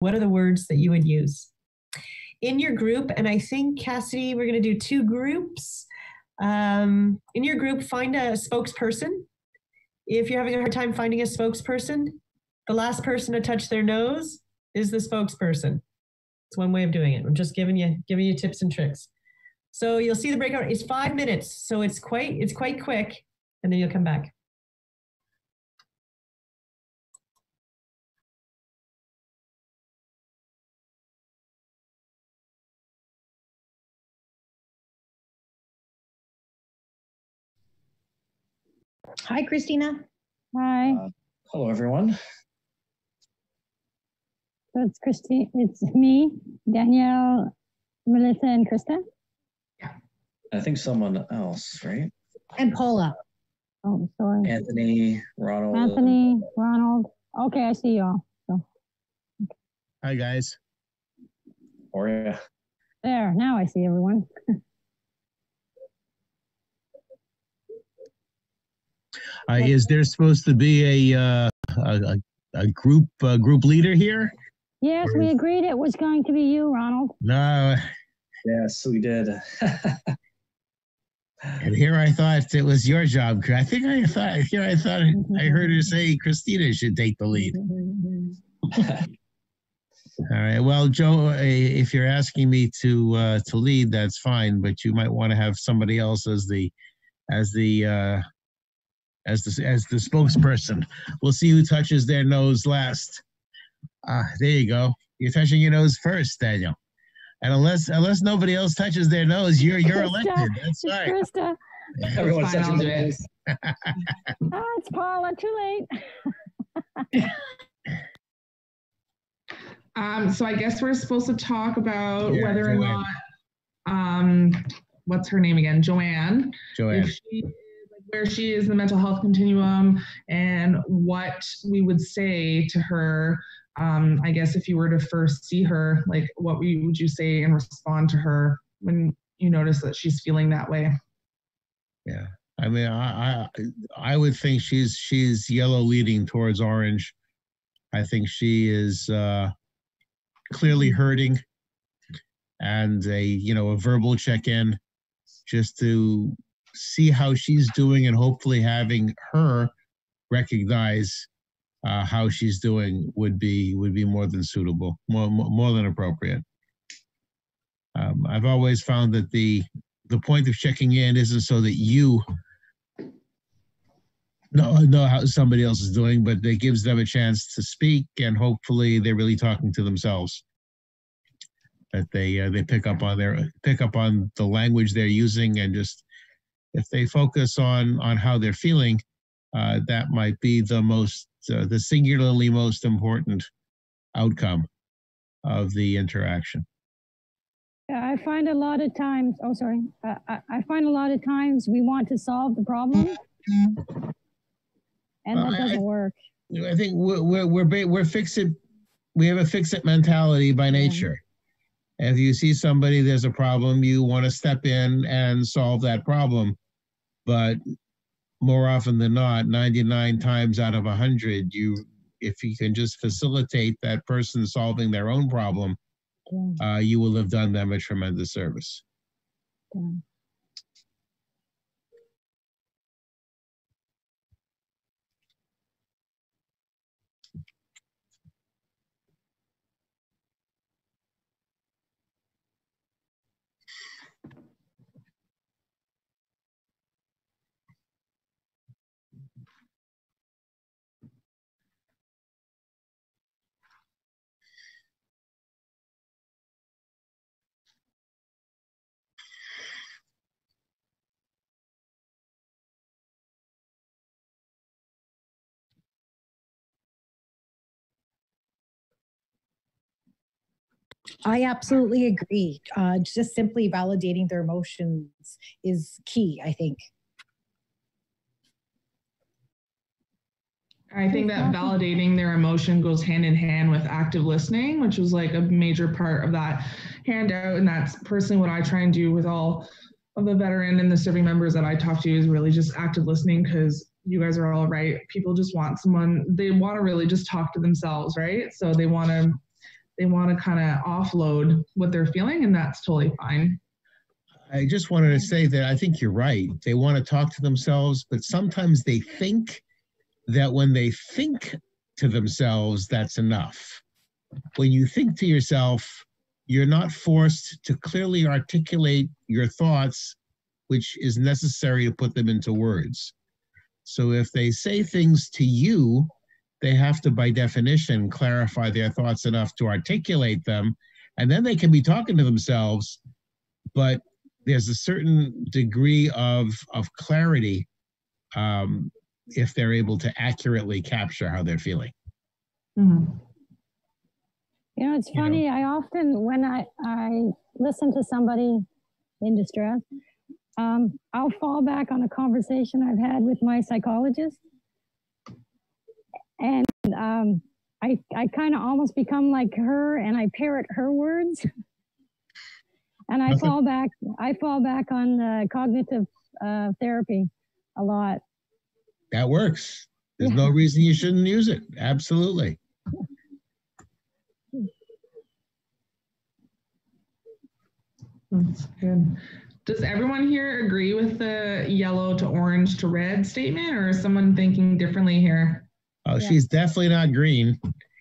What are the words that you would use in your group? And I think, Cassidy, we're going to do 2 groups. In your group, find a spokesperson. If you're having a hard time finding a spokesperson, the last person to touch their nose is the spokesperson. It's one way of doing it. I'm just giving you tips and tricks. So you'll see the breakout is 5 minutes. So it's quite quick, and then you'll come back. Hi, Christina. Hi. Hello, everyone. So it's Christine. It's me, Danielle, Melissa, and Krista. I think someone else, right? And Paula. Oh, sorry. Anthony, Ronald. Anthony, Ronald. Okay, I see y'all. So. Hi, guys. How are you? There, now I see everyone. Is there supposed to be a group leader here? Yes, we agreed it was going to be you, Ronald. No. Yes, we did. And here I thought it was your job. I heard her say Christina should take the lead. All right. Well, Joe, if you're asking me to lead, that's fine. But you might want to have somebody else as the spokesperson. We'll see who touches their nose last. There you go. You're touching your nose first, Daniel. And unless nobody else touches their nose, you're elected. That's right. Krista. Everyone's touching their nose. It's Paula. Too late. So I guess we're supposed to talk about whether or not, what's her name again? Joanne. If she is, where she is in the mental health continuum, and what we would say to her. I guess if you were to first see her, like what would you say and respond to her when you notice that she's feeling that way? Yeah, I mean, I would think she's yellow leading towards orange. I think she is clearly hurting, and a verbal check-in just to see how she's doing, and hopefully having her recognize how she's doing would be more than suitable, more than appropriate. I've always found that the point of checking in isn't so that you know how somebody else is doing, but it gives them a chance to speak, and hopefully they're really talking to themselves. That they pick up on the language they're using, and just if they focus on how they're feeling, that might be the singularly most important outcome of the interaction. Yeah, I find a lot of times. I find a lot of times we want to solve the problem, and that doesn't work. I think we're fix-it. We have a fix-it mentality by nature. If you see somebody, there's a problem, you want to step in and solve that problem. But more often than not, 99 times out of 100, if you can just facilitate that person solving their own problem, you will have done them a tremendous service. I absolutely agree. Just simply validating their emotions is key, I think. I think that validating their emotion goes hand in hand with active listening, which was like a major part of that handout. And that's personally what I try and do with all of the veteran and the serving members that I talk to, is really just active listening, because you guys are all right. People just want someone, they want to really just talk to themselves, right? So they want to they want to kind of offload what they're feeling, and that's totally fine. I just wanted to say that I think you're right. They want to talk to themselves, but sometimes they think that when they think to themselves, that's enough. When you think to yourself, you're not forced to clearly articulate your thoughts, which is necessary to put them into words. So if they say things to you, they have to, by definition, clarify their thoughts enough to articulate them, and then they can be talking to themselves, but there's a certain degree of clarity if they're able to accurately capture how they're feeling. Mm-hmm. You know, it's funny. I often, when I listen to somebody in distress, I'll fall back on a conversation I've had with my psychologist. And I kind of almost become like her, and I parrot her words. And I fall back on cognitive therapy a lot. That works. There's no reason you shouldn't use it. Absolutely. That's good. Does everyone here agree with the yellow to orange to red statement, or is someone thinking differently here? Oh, she's definitely not green.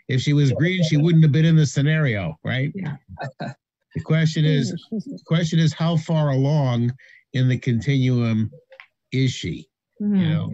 If she was green, she wouldn't have been in the scenario, right? Yeah. The question is how far along in the continuum is she? Mm-hmm. You know?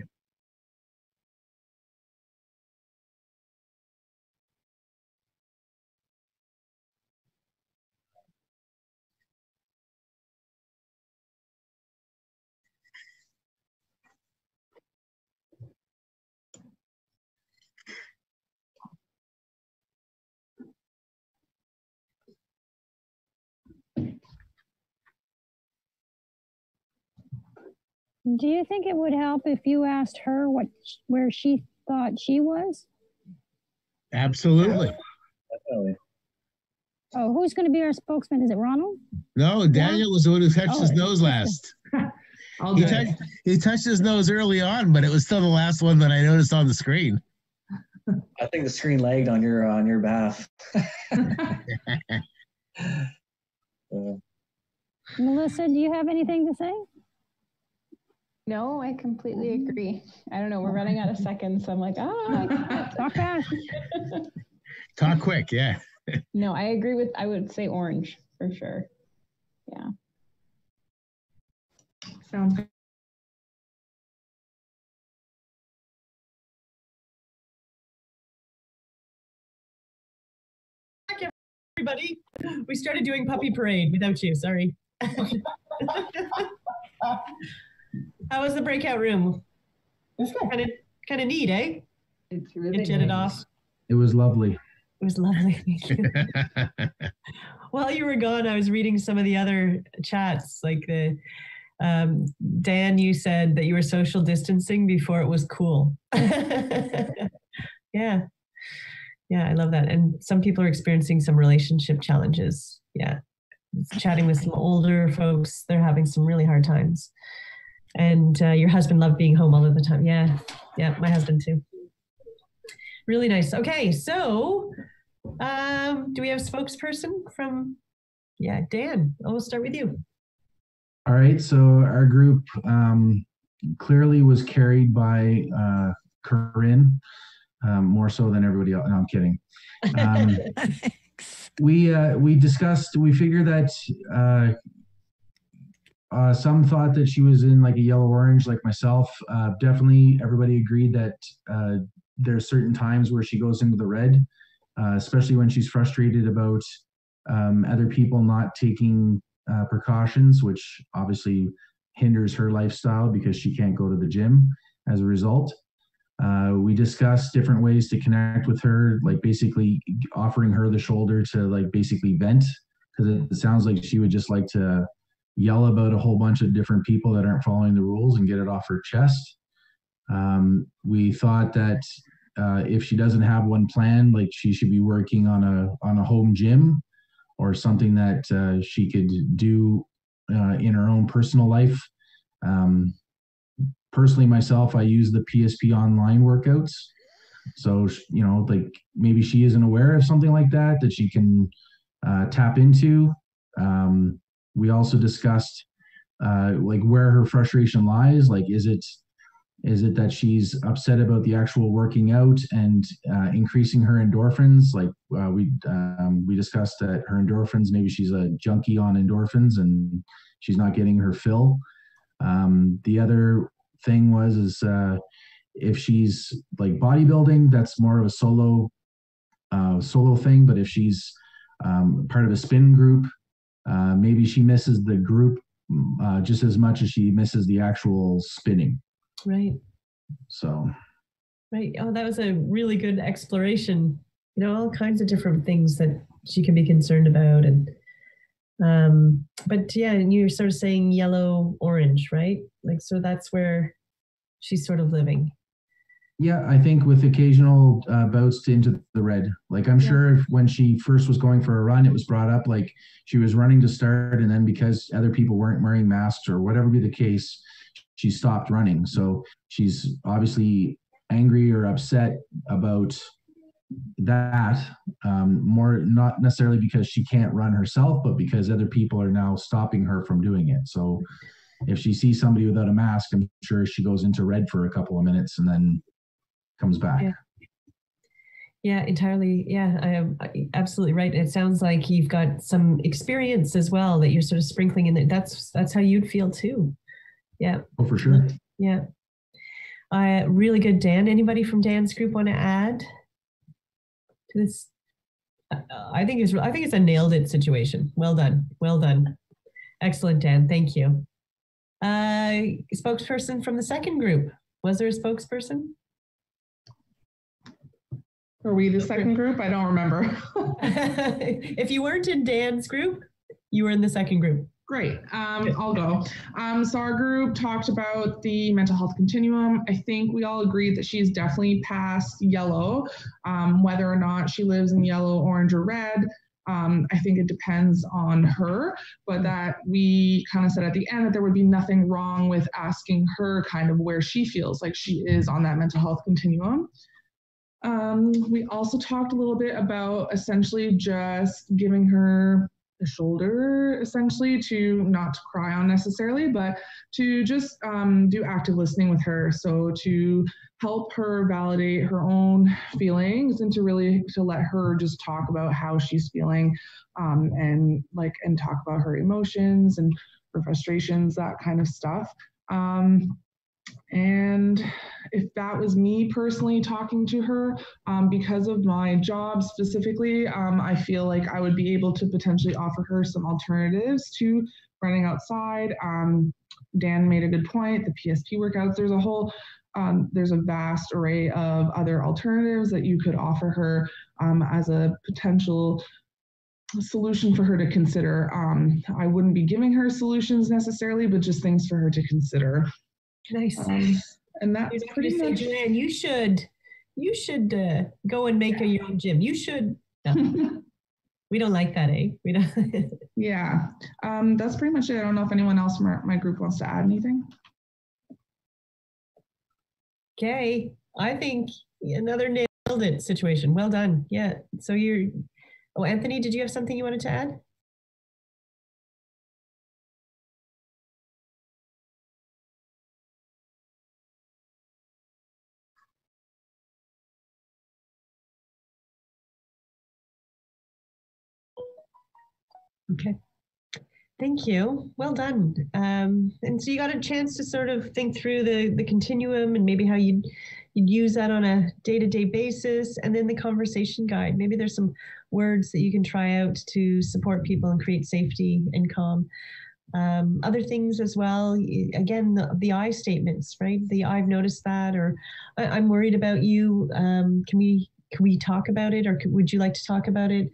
Do you think it would help if you asked her where she thought she was? Absolutely. Definitely. Oh, who's going to be our spokesman? Is it Ronald? No, Daniel was the one who touched his nose last. He touched his nose early on, but it was still the last one that I noticed on the screen. I think the screen lagged on your behalf. Melissa, do you have anything to say? No, I completely agree. I don't know. We're running out of seconds. So I'm like, talk fast. Talk quick, yeah. No, I would say orange for sure. Yeah. Sounds good. Everybody, we started doing puppy parade without you. Sorry. How was the breakout room? It was kind of neat, eh? It's really it jetted nice. off. It was lovely. It was lovely. Thank you. While you were gone, I was reading some of the other chats. Like Dan, you said that you were social distancing before it was cool. Yeah. Yeah, I love that. And some people are experiencing some relationship challenges. Yeah. Chatting with some older folks, they're having some really hard times. And your husband loved being home all of the time. Yeah. Yeah, my husband too. Really nice. Okay, so do we have a spokesperson from, Dan, I'll start with you. All right, so our group clearly was carried by Corinne, more so than everybody else. No, I'm kidding. We discussed, we figured that some thought that she was in like a yellow-orange like myself. Definitely everybody agreed that there's certain times where she goes into the red, especially when she's frustrated about other people not taking precautions, which obviously hinders her lifestyle because she can't go to the gym as a result. We discussed different ways to connect with her, like basically offering her the shoulder to like basically vent, because it sounds like she would just like to yell about a whole bunch of different people that aren't following the rules and get it off her chest. We thought that if she doesn't have one planned, like she should be working on a home gym or something that she could do in her own personal life. Personally, myself, I use the PSP online workouts. So, like maybe she isn't aware of something like that she can tap into. We also discussed like where her frustration lies. Like, is it that she's upset about the actual working out and increasing her endorphins? Like we discussed that her endorphins, maybe she's a junkie on endorphins and she's not getting her fill. The other thing is if she's like bodybuilding, that's more of a solo thing. But if she's part of a spin group, maybe she misses the group just as much as she misses the actual spinning. Right. So. Right. Oh, that was a really good exploration. All kinds of different things that she can be concerned about. And, but yeah, and you're sort of saying yellow, orange, right? Like, so that's where she's sort of living. Yeah, I think with occasional bouts into the red. Like I'm sure when she first was going for a run, it was brought up like she was running to start, and then because other people weren't wearing masks or whatever be the case, she stopped running. So she's obviously angry or upset about that. More not necessarily because she can't run herself, but because other people are now stopping her from doing it. So if she sees somebody without a mask, I'm sure she goes into red for a couple of minutes and then comes back. Yeah, entirely. Yeah, I am absolutely right. It sounds like you've got some experience as well that you're sort of sprinkling in there. That's how you'd feel too. Yeah. Oh, for sure. Yeah. Really good, Dan. Anybody from Dan's group want to add to this? I think it's a nailed it situation. Well done. Well done. Excellent, Dan. Thank you. Spokesperson from the second group. Was there a spokesperson? Are we the second group? I don't remember. If you weren't in Dan's group, you were in the second group. Great. I'll go. So our group talked about the mental health continuum. I think we all agreed that she's definitely past yellow. Whether or not she lives in yellow, orange, or red, I think it depends on her, but that we kind of said at the end that there would be nothing wrong with asking her kind of where she feels like she is on that mental health continuum. We also talked a little bit about essentially just giving her a shoulder, essentially, to not to cry on necessarily, but to just do active listening with her. So to help her validate her own feelings and to let her just talk about how she's feeling and talk about her emotions and her frustrations, that kind of stuff. And if that was me personally talking to her, because of my job specifically, I feel like I would be able to potentially offer her some alternatives to running outside. Dan made a good point, the PSP workouts, there's a vast array of other alternatives that you could offer her as a potential solution for her to consider. I wouldn't be giving her solutions necessarily, but just things for her to consider. Nice. And that's pretty much. Joanne, you should go and make your own gym. You should. No. We don't like that, eh? We don't. Yeah. That's pretty much it. I don't know if anyone else from my group wants to add anything. Okay. I think another nailed it situation. Well done. Yeah. So Anthony, did you have something you wanted to add? Okay. Thank you. Well done. And so you got a chance to sort of think through the continuum and maybe how you'd use that on a day-to-day basis, and then the conversation guide. Maybe there's some words that you can try out to support people and create safety and calm. Other things as well, again, the I statements, right? I've noticed that, or I'm worried about you. Can we talk about it, or would you like to talk about it?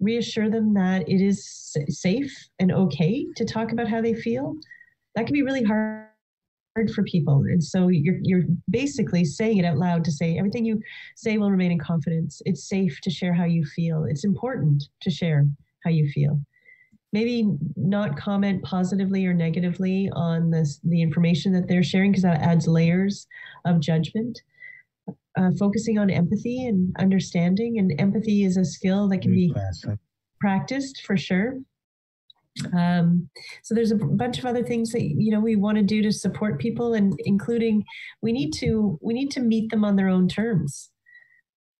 Reassure them that it is safe and okay to talk about how they feel. That can be really hard for people. And so you're basically saying it out loud to say everything you say will remain in confidence. It's safe to share how you feel. It's important to share how you feel. Maybe not comment positively or negatively on the information that they're sharing, because that adds layers of judgment. focusing on empathy and understanding. And empathy is a skill that can be practiced for sure. So there's a bunch of other things that we want to do to support people, and including we need to meet them on their own terms.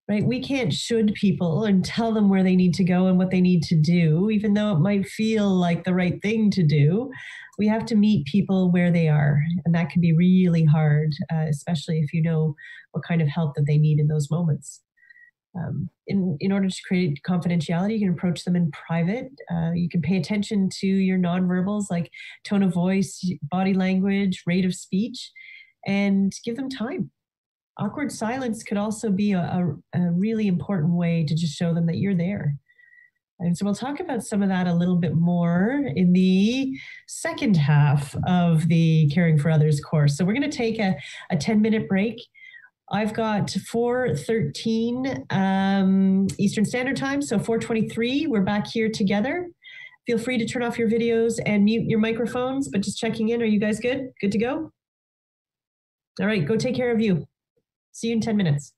Right? We can't should people and tell them where they need to go and what they need to do, even though it might feel like the right thing to do. We have to meet people where they are, and that can be really hard, especially if you know what kind of help that they need in those moments. In order to create confidentiality, you can approach them in private. You can pay attention to your nonverbals like tone of voice, body language, rate of speech, and give them time. Awkward silence could also be a really important way to just show them that you're there. And so we'll talk about some of that a little bit more in the second half of the Caring for Others course. So we're going to take a 10-minute break. I've got 4:13 Eastern Standard Time, so 4:23, we're back here together. Feel free to turn off your videos and mute your microphones, but just checking in. Are you guys good? Good to go? All right, go take care of you. See you in 10 minutes.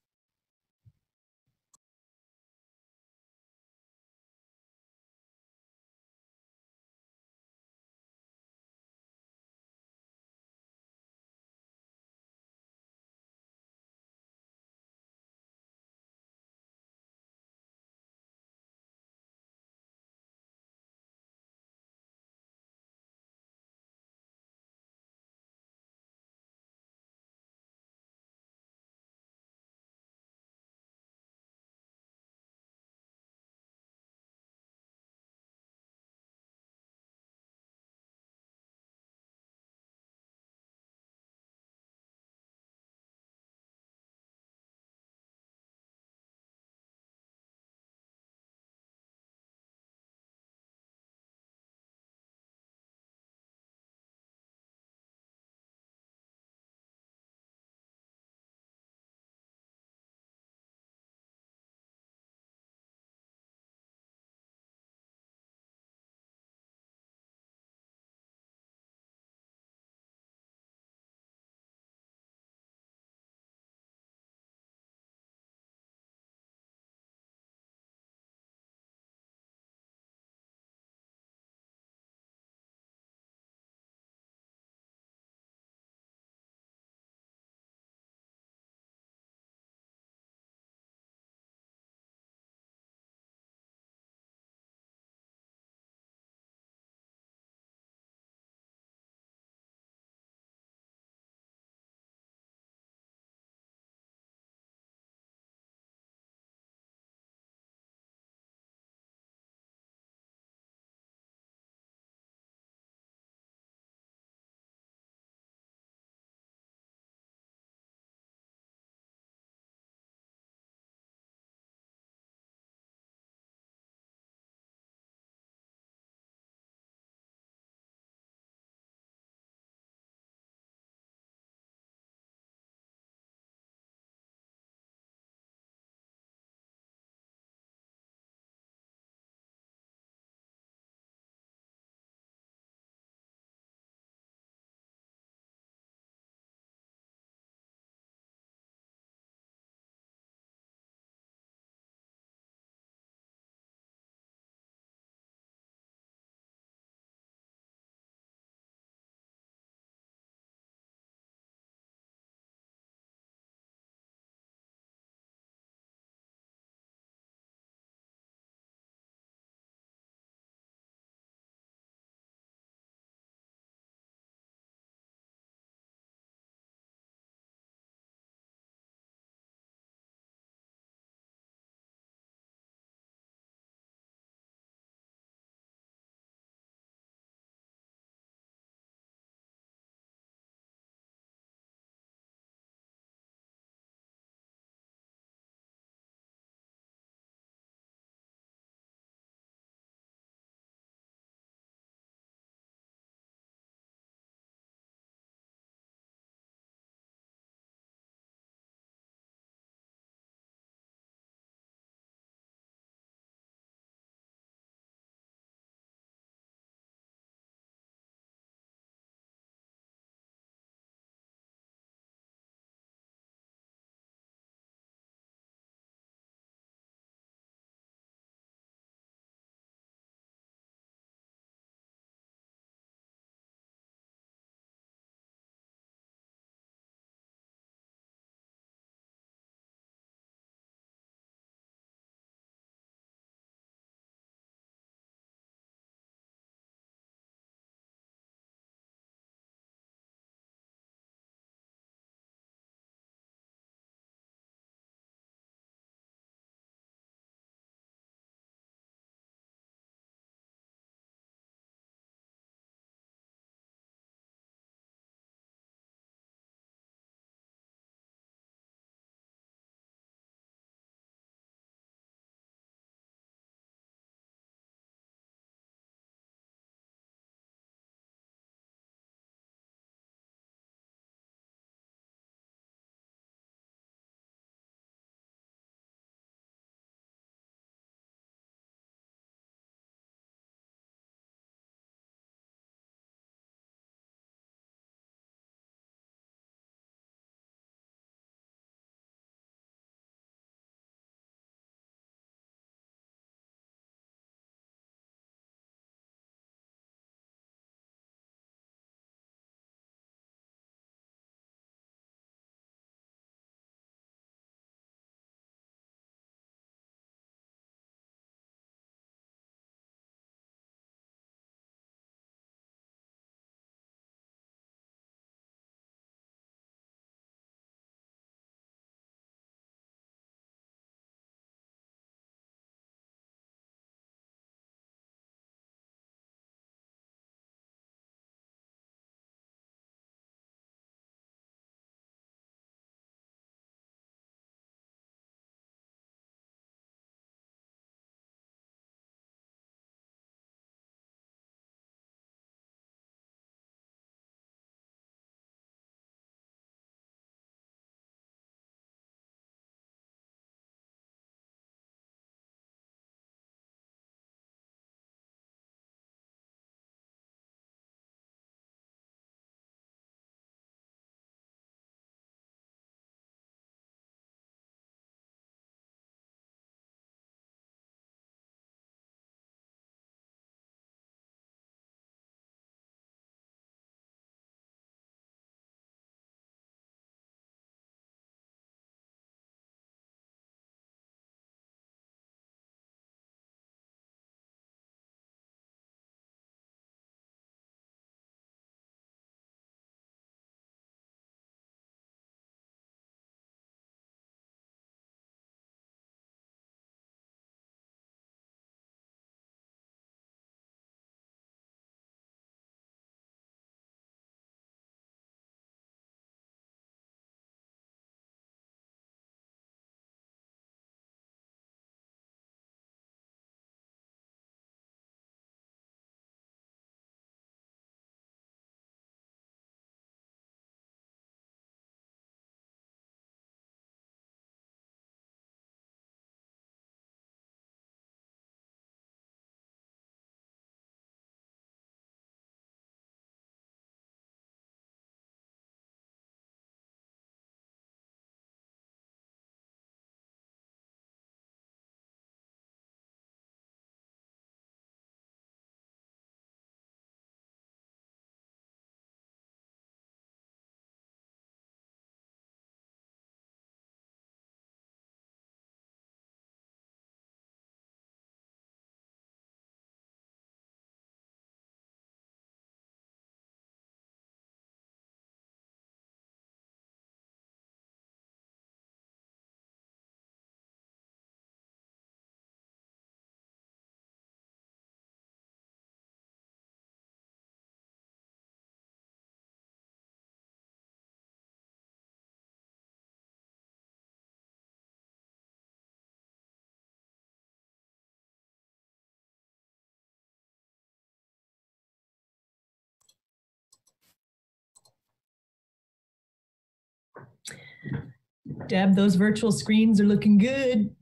Deb, those virtual screens are looking good.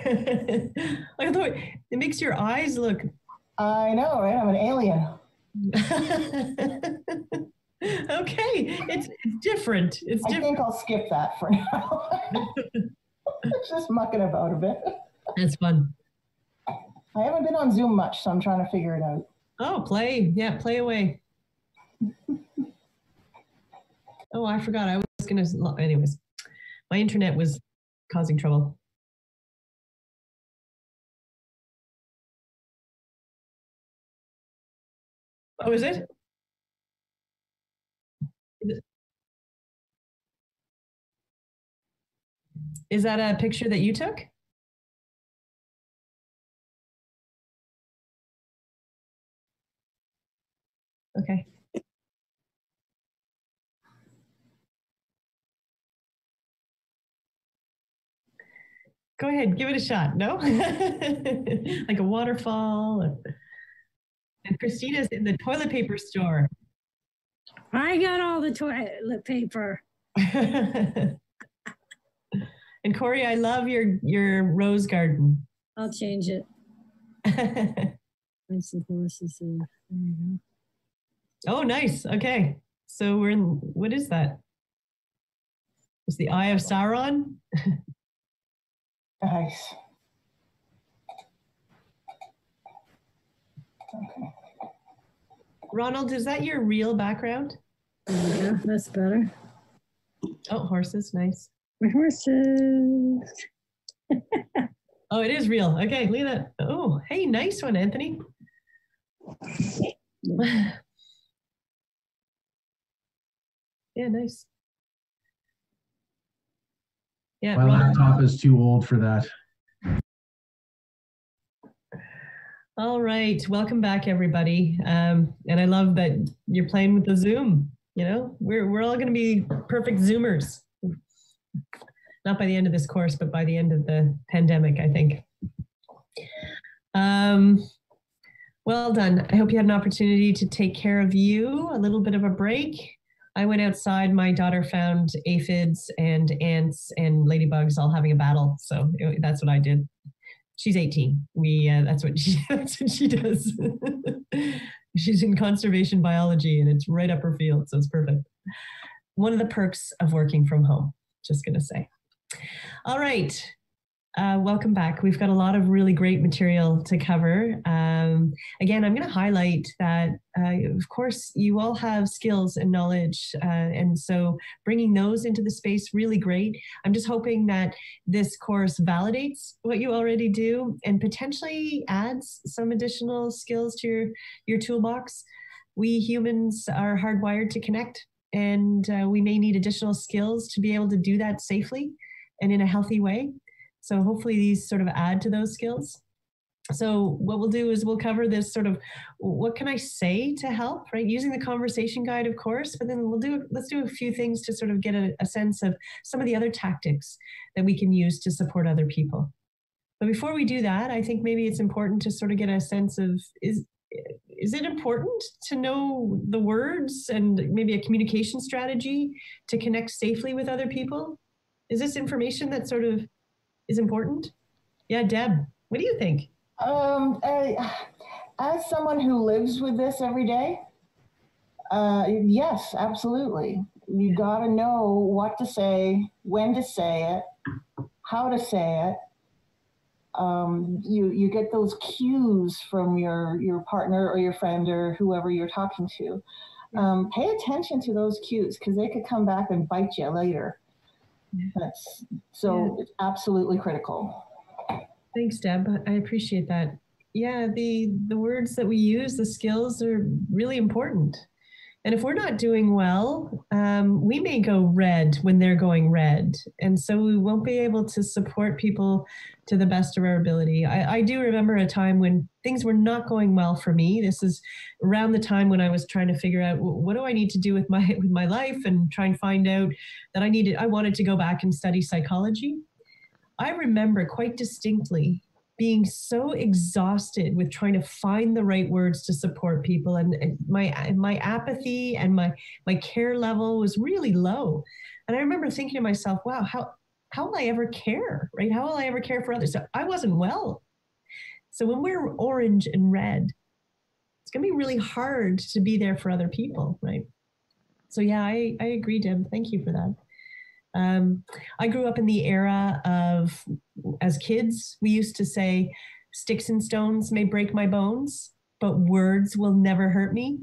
Look at the way it makes your eyes look. I know, right? I'm an alien. Okay, it's different. It's I different. think I'll skip that for now. It's just mucking about a bit. That's fun. I haven't been on Zoom much, so I'm trying to figure it out. Oh, play. Yeah, play away. Oh, I forgot. I was going to, anyways, my internet was causing trouble. Oh, is it? Is that a picture that you took? Okay. Go ahead, give it a shot. No? Like a waterfall. And Christina's in the toilet paper store. I got all the toilet paper. And Corey, I love your rose garden. I'll change it. Nice and horses there. There you go. Oh, nice. Okay. So we're in, what is that? It's the Eye of Sauron? Nice. Okay. Ronald, is that your real background? Yeah, that's better. Oh, horses, nice. My horses. Oh, it is real. Okay, look at that. Oh, hey, nice one, Anthony. Yeah, nice. Yeah, my laptop is too old for that. All right, welcome back, everybody. And I love that you're playing with the Zoom. You know, we're all going to be perfect Zoomers. Not by the end of this course, but by the end of the pandemic, I think. Well done. I hope you had an opportunity to take care of you, a little bit of a break. I went outside. My daughter found aphids and ants and ladybugs all having a battle. So that's what I did. She's 18. That's what she does. She's in conservation biology and it's right up her field. So it's perfect. One of the perks of working from home, just going to say. All right. Welcome back. We've got a lot of really great material to cover. Again, I'm going to highlight that, of course, you all have skills and knowledge. And so bringing those into the space, really great. I'm just hoping that this course validates what you already do and potentially adds some additional skills to your toolbox. We humans are hardwired to connect, and we may need additional skills to be able to do that safely and in a healthy way. So hopefully these sort of add to those skills. So what we'll do is we'll cover this sort of, what can I say to help, right? Using the conversation guide, of course, but then let's do a few things to sort of get a sense of some of the other tactics that we can use to support other people. But before we do that, I think maybe it's important to sort of get a sense of, is it important to know the words and maybe a communication strategy to connect safely with other people? Is this information that sort of is important? Yeah, Deb, what do you think? As someone who lives with this every day, yes, absolutely. You got to know what to say, when to say it, how to say it. You get those cues from your partner or your friend or whoever you're talking to. Pay attention to those cues because they could come back and bite you later. It's absolutely critical. Thanks, Deb. I appreciate that. Yeah, the words that we use, the skills are really important. And if we're not doing well, we may go red when they're going red. And so we won't be able to support people to the best of our ability. I do remember a time when things were not going well for me. This is around the time when I was trying to figure out what do I need to do with my life and try and find out that I wanted to go back and study psychology. I remember quite distinctly being so exhausted with trying to find the right words to support people, and my apathy and my care level was really low. And I remember thinking to myself, wow, how will I ever care, right? How will I ever care for others? So I wasn't well. So when we're orange and red, it's going to be really hard to be there for other people, right? So yeah, I agree, Deb. Thank you for that. I grew up in the era of, as kids, we used to say, sticks and stones may break my bones, but words will never hurt me.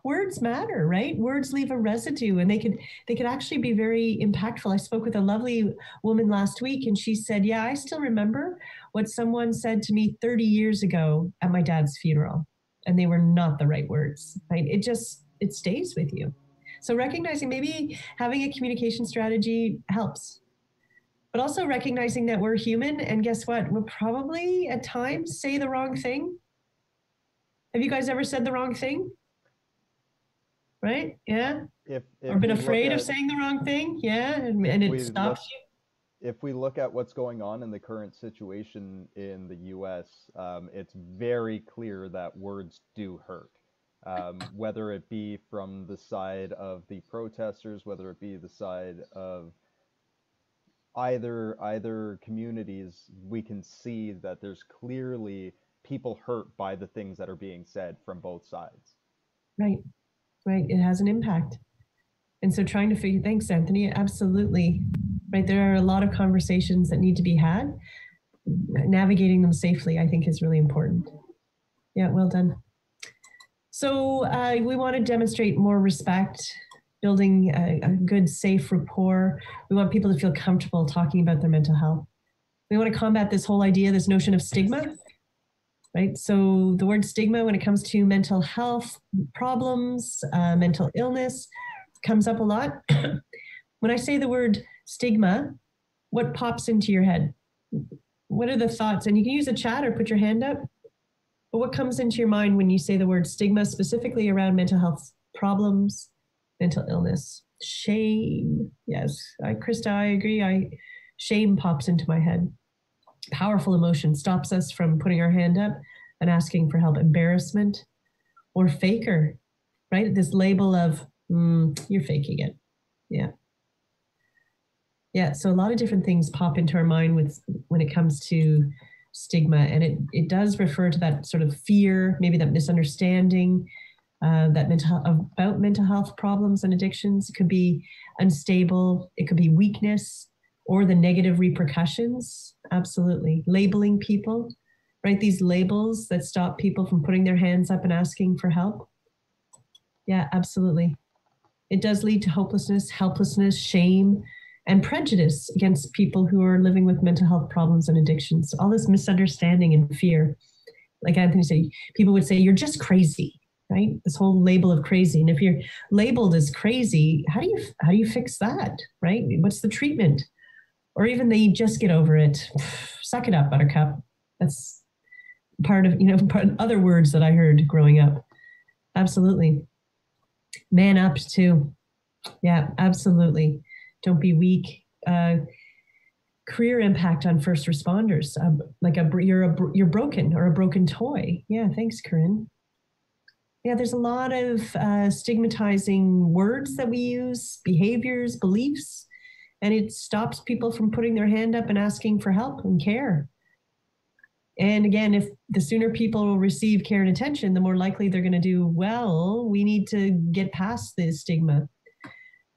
Words matter, right? Words leave a residue, and they could actually be very impactful. I spoke with a lovely woman last week, and she said, yeah, I still remember what someone said to me 30 years ago at my dad's funeral, and they were not the right words, right? It stays with you. So recognizing, maybe having a communication strategy helps, but also recognizing that we're human, and guess what? We'll probably at times say the wrong thing. Have you guys ever said the wrong thing? Right? Yeah. If or been afraid of saying the wrong thing? Yeah. And it stops you. If we look at what's going on in the current situation in the US, it's very clear that words do hurt. Whether it be from the side of the protesters, whether it be the side of either communities, we can see that there's clearly people hurt by the things that are being said from both sides. Right. It has an impact. And so trying to figure, thanks, Anthony, absolutely. Right. There are a lot of conversations that need to be had. Navigating them safely, I think, is really important. Yeah, well done. So we want to demonstrate more respect, building a good, safe rapport. We want people to feel comfortable talking about their mental health. We want to combat this whole idea, this notion of stigma. Right? So the word stigma, when it comes to mental health problems, mental illness, comes up a lot. When I say the word stigma, what pops into your head? What are the thoughts? And you can use a chat or put your hand up. But what comes into your mind when you say the word stigma, specifically around mental health problems, mental illness? Shame. Yes. Krista, I agree. Shame pops into my head. Powerful emotion, stops us from putting our hand up and asking for help. Embarrassment or faker, right? This label of, you're faking it. Yeah. Yeah, so a lot of different things pop into our mind when it comes to stigma, and it does refer to that sort of fear, maybe that misunderstanding, about mental health problems and addictions. It could be unstable, it could be weakness, or the negative repercussions. Absolutely. Labeling people, right? These labels that stop people from putting their hands up and asking for help. Yeah, absolutely. It does lead to hopelessness, helplessness, shame, and prejudice against people who are living with mental health problems and addictions. All this misunderstanding and fear. Like Anthony said, people would say, you're just crazy, right? This whole label of crazy. And if you're labeled as crazy, how do you fix that, right? What's the treatment? Or even they just get over it. Suck it up, buttercup. That's part of other words that I heard growing up. Absolutely. Man up too. Yeah, absolutely. Don't be weak. Career impact on first responders. You're broken or a broken toy. Yeah, thanks, Corinne. Yeah, there's a lot of stigmatizing words that we use, behaviors, beliefs. And it stops people from putting their hand up and asking for help and care. And again, if the sooner people receive care and attention, the more likely they're going to do well. We need to get past this stigma.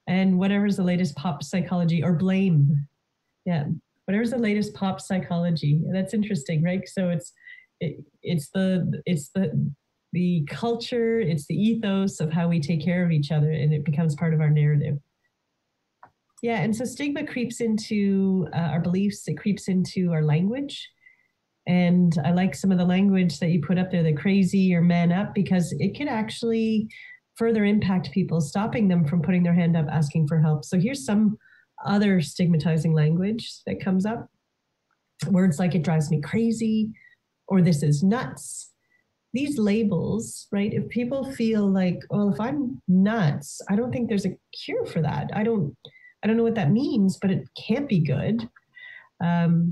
And whatever's the latest pop psychology, or blame. Yeah, whatever's the latest pop psychology. That's interesting, right? So it's the culture, it's the ethos of how we take care of each other, and it becomes part of our narrative. Yeah, and so stigma creeps into our beliefs, it creeps into our language. And I like some of the language that you put up there, the crazy or man up, because it could actually further impact people, stopping them from putting their hand up, asking for help. So here's some other stigmatizing language that comes up. Words like, it drives me crazy, or this is nuts. These labels, right? If people feel like, well, if I'm nuts, I don't think there's a cure for that. I don't know what that means, but it can't be good.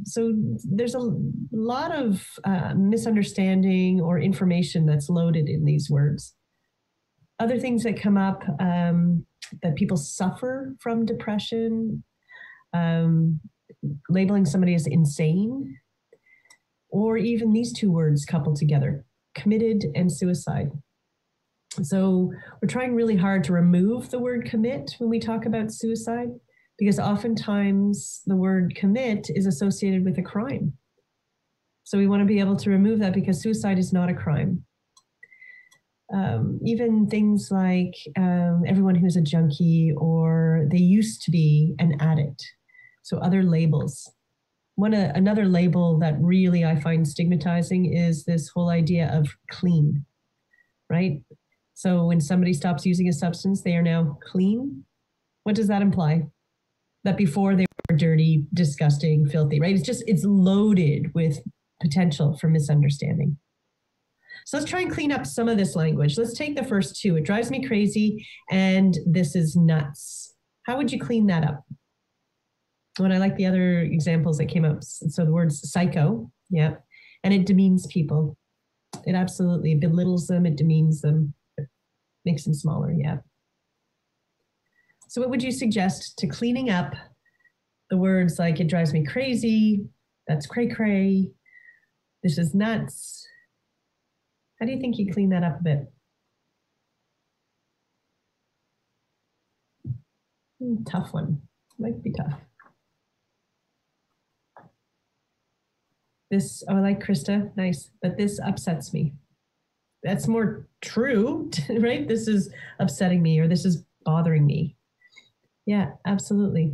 So there's a lot of misunderstanding or information that's loaded in these words. Other things that come up, that people suffer from depression, labeling somebody as insane, or even these two words coupled together, committed and suicide. So we're trying really hard to remove the word commit when we talk about suicide, because oftentimes the word commit is associated with a crime. So we want to be able to remove that, because suicide is not a crime. Even things like everyone who's a junkie, or they used to be an addict. So other labels. Another label that really I find stigmatizing is this whole idea of clean, right? So when somebody stops using a substance, they are now clean. What does that imply? That before they were dirty, disgusting, filthy, right? It's loaded with potential for misunderstanding. So let's try and clean up some of this language. Let's take the first two. It drives me crazy, and this is nuts. How would you clean that up? When I like the other examples that came up. So the word psycho, yeah, and it demeans people. It absolutely belittles them, it demeans them, makes them smaller, yeah. So what would you suggest to cleaning up the words like it drives me crazy, that's cray-cray, this is nuts? How do you think you clean that up a bit? Tough one, might be tough. This, oh, I like Krista, nice, but this upsets me. That's more true, right? This is upsetting me, or this is bothering me. Yeah, absolutely.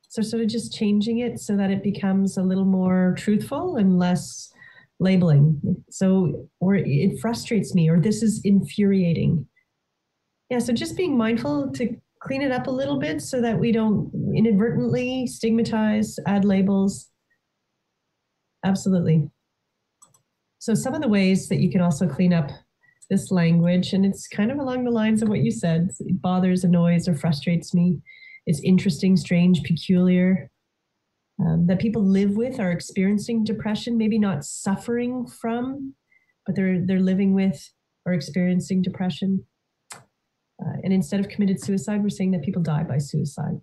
So sort of just changing it so that it becomes a little more truthful and less labeling. So, or it frustrates me, or this is infuriating. Yeah, so just being mindful to clean it up a little bit so that we don't inadvertently stigmatize, add labels. Absolutely. So some of the ways that you can also clean up this language, and it's kind of along the lines of what you said, it bothers, annoys, or frustrates me. It's interesting, strange, peculiar, that people live with, are experiencing depression, maybe not suffering from, but they're living with or experiencing depression. And instead of committed suicide, we're saying that people die by suicide,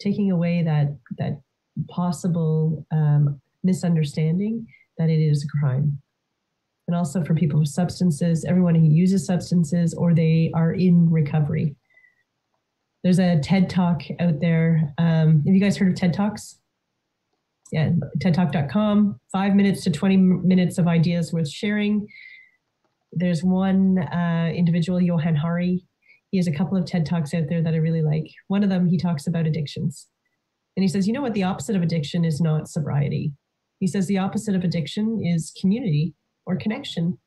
taking away that possible misunderstanding that it is a crime. And also for people with substances, everyone who uses substances or they are in recovery. There's a TED Talk out there. Have you guys heard of TED Talks? Yeah, tedtalk.com, 5 minutes to 20 minutes of ideas worth sharing. There's one individual, Johan Hari. He has a couple of TED Talks out there that I really like. One of them, he talks about addictions. And he says, you know what, the opposite of addiction is not sobriety. He says the opposite of addiction is community or connection.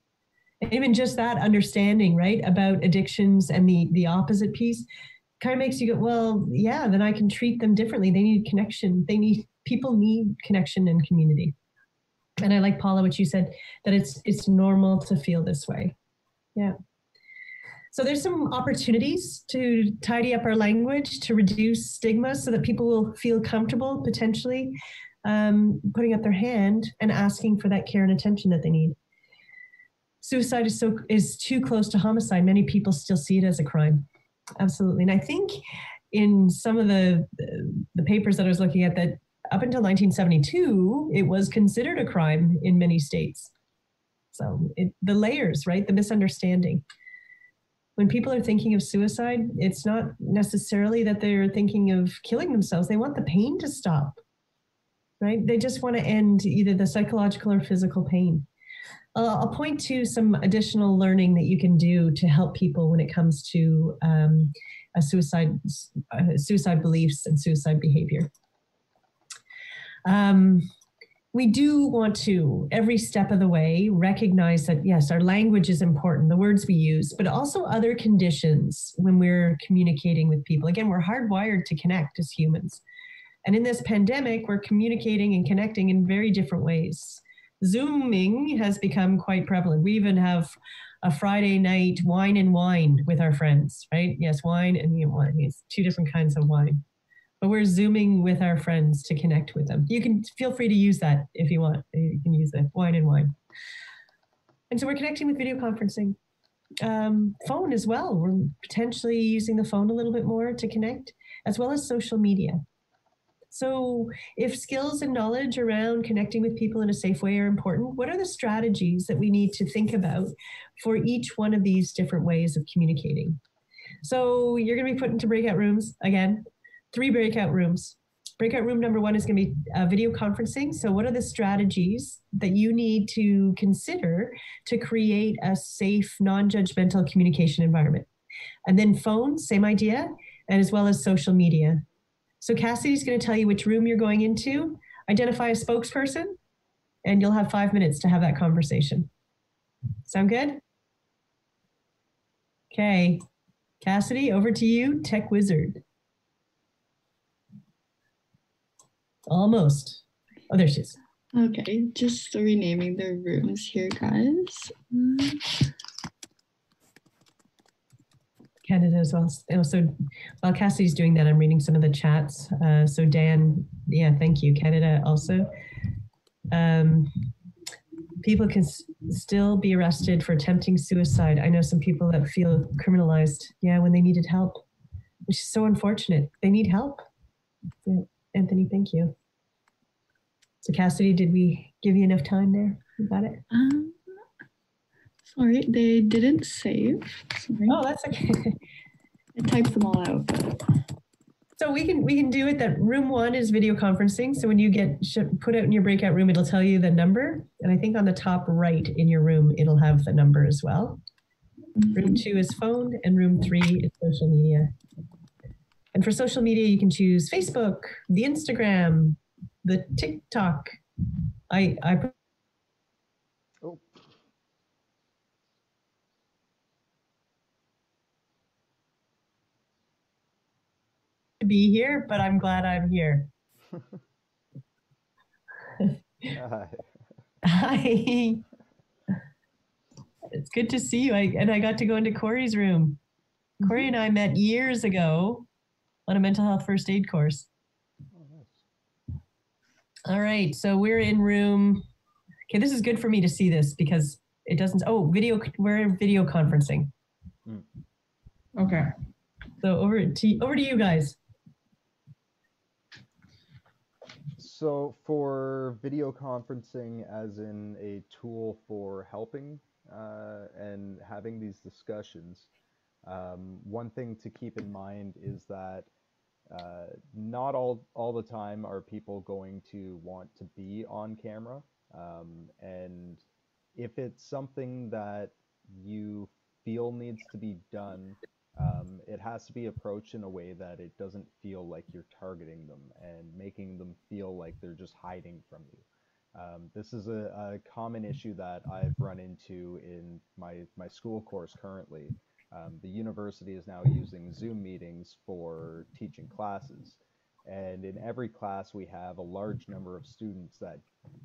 And even just that understanding, right, about addictions and the opposite piece kind of makes you go, well, yeah, then I can treat them differently. They need connection. People need connection and community. And I like, Paula, what you said, that it's normal to feel this way. Yeah. So there's some opportunities to tidy up our language, to reduce stigma so that people will feel comfortable potentially putting up their hand and asking for that care and attention that they need. Suicide is too close to homicide. Many people still see it as a crime. Absolutely. And I think in some of the papers that I was looking at, that up until 1972, it was considered a crime in many states. So the layers, right? The misunderstanding. When people are thinking of suicide, it's not necessarily that they're thinking of killing themselves. They want the pain to stop, right? They just want to end either the psychological or physical pain. I'll point to some additional learning that you can do to help people when it comes to suicide beliefs and suicide behavior. We do want to, every step of the way, recognize that, yes, our language is important, the words we use, but also other conditions when we're communicating with people. Again, we're hardwired to connect as humans. And in this pandemic, we're communicating and connecting in very different ways. Zooming has become quite prevalent. We even have a Friday night wine and wine with our friends, right? Yes, wine and wine. It's two different kinds of wine. But we're Zooming with our friends to connect with them. You can feel free to use that if you want. You can use it, wine and wine. And so we're connecting with video conferencing. phone as well. We're potentially using the phone a little bit more to connect, as well as social media. So if skills and knowledge around connecting with people in a safe way are important, what are the strategies that we need to think about for each one of these different ways of communicating? So you're going to be put into breakout rooms again, 3 breakout rooms. Breakout room number 1 is going to be video conferencing. So what are the strategies that you need to consider to create a safe, non-judgmental communication environment? And then phone, same idea, and as well as social media. So Cassidy's going to tell you which room you're going into, identify a spokesperson, and you'll have 5 minutes to have that conversation. Sound good? Okay. Cassidy, over to you, Tech Wizard. Almost. Oh, there she is. Okay, just renaming the rooms here, guys. Canada as well. So while Cassidy's doing that, I'm reading some of the chats. So Dan, yeah, thank you. Canada also. People can still be arrested for attempting suicide. I know some people that feel criminalized, yeah, when they needed help, which is so unfortunate. They need help. Yeah. Anthony, thank you. So Cassidy, did we give you enough time there? You got it? Sorry, they didn't save. Sorry. Oh, that's okay. I typed them all out. But... So we can do it that room 1 is video conferencing. So when you get put out in your breakout room, it'll tell you the number. And I think on the top right in your room, it'll have the number as well. Room 2 is phone and room 3 is social media. And for social media, you can choose Facebook, the Instagram, the TikTok. Oh. To be here, but I'm glad I'm here. Hi. Hi. It's good to see you. I got to go into Corey's room. Corey and I met years ago on a mental health first aid course. Oh, nice. All right, so we're in room. Okay, this is good for me to see this because it doesn't. Oh, video. We're video conferencing. Okay. So over to you guys. So for video conferencing as in a tool for helping and having these discussions, one thing to keep in mind is that not all the time are people going to want to be on camera. And if it's something that you feel needs to be done, it has to be approached in a way that it doesn't feel like you're targeting them and making them feel like they're just hiding from you. This is a common issue that I've run into in my school course currently. The university is now using Zoom meetings for teaching classes. And in every class, we have a large number of students that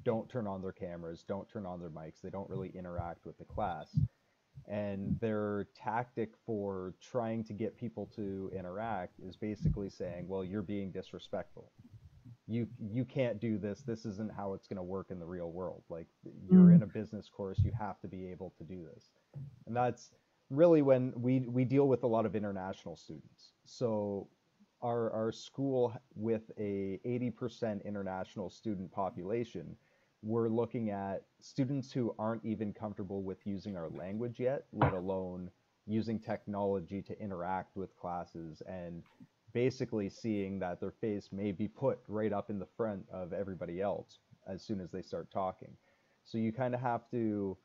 don't turn on their cameras, don't turn on their mics, they don't really interact with the class. And their tactic for trying to get people to interact is basically saying, well, you're being disrespectful. You can't do this. This isn't how it's going to work in the real world. Like, you're in a business course, you have to be able to do this. And that's really when we deal with a lot of international students. So our school, with a 80% international student population, we're looking at students who aren't even comfortable with using our language yet, let alone using technology to interact with classes, and basically seeing that their face may be put right up in the front of everybody else as soon as they start talking. So you kind of have to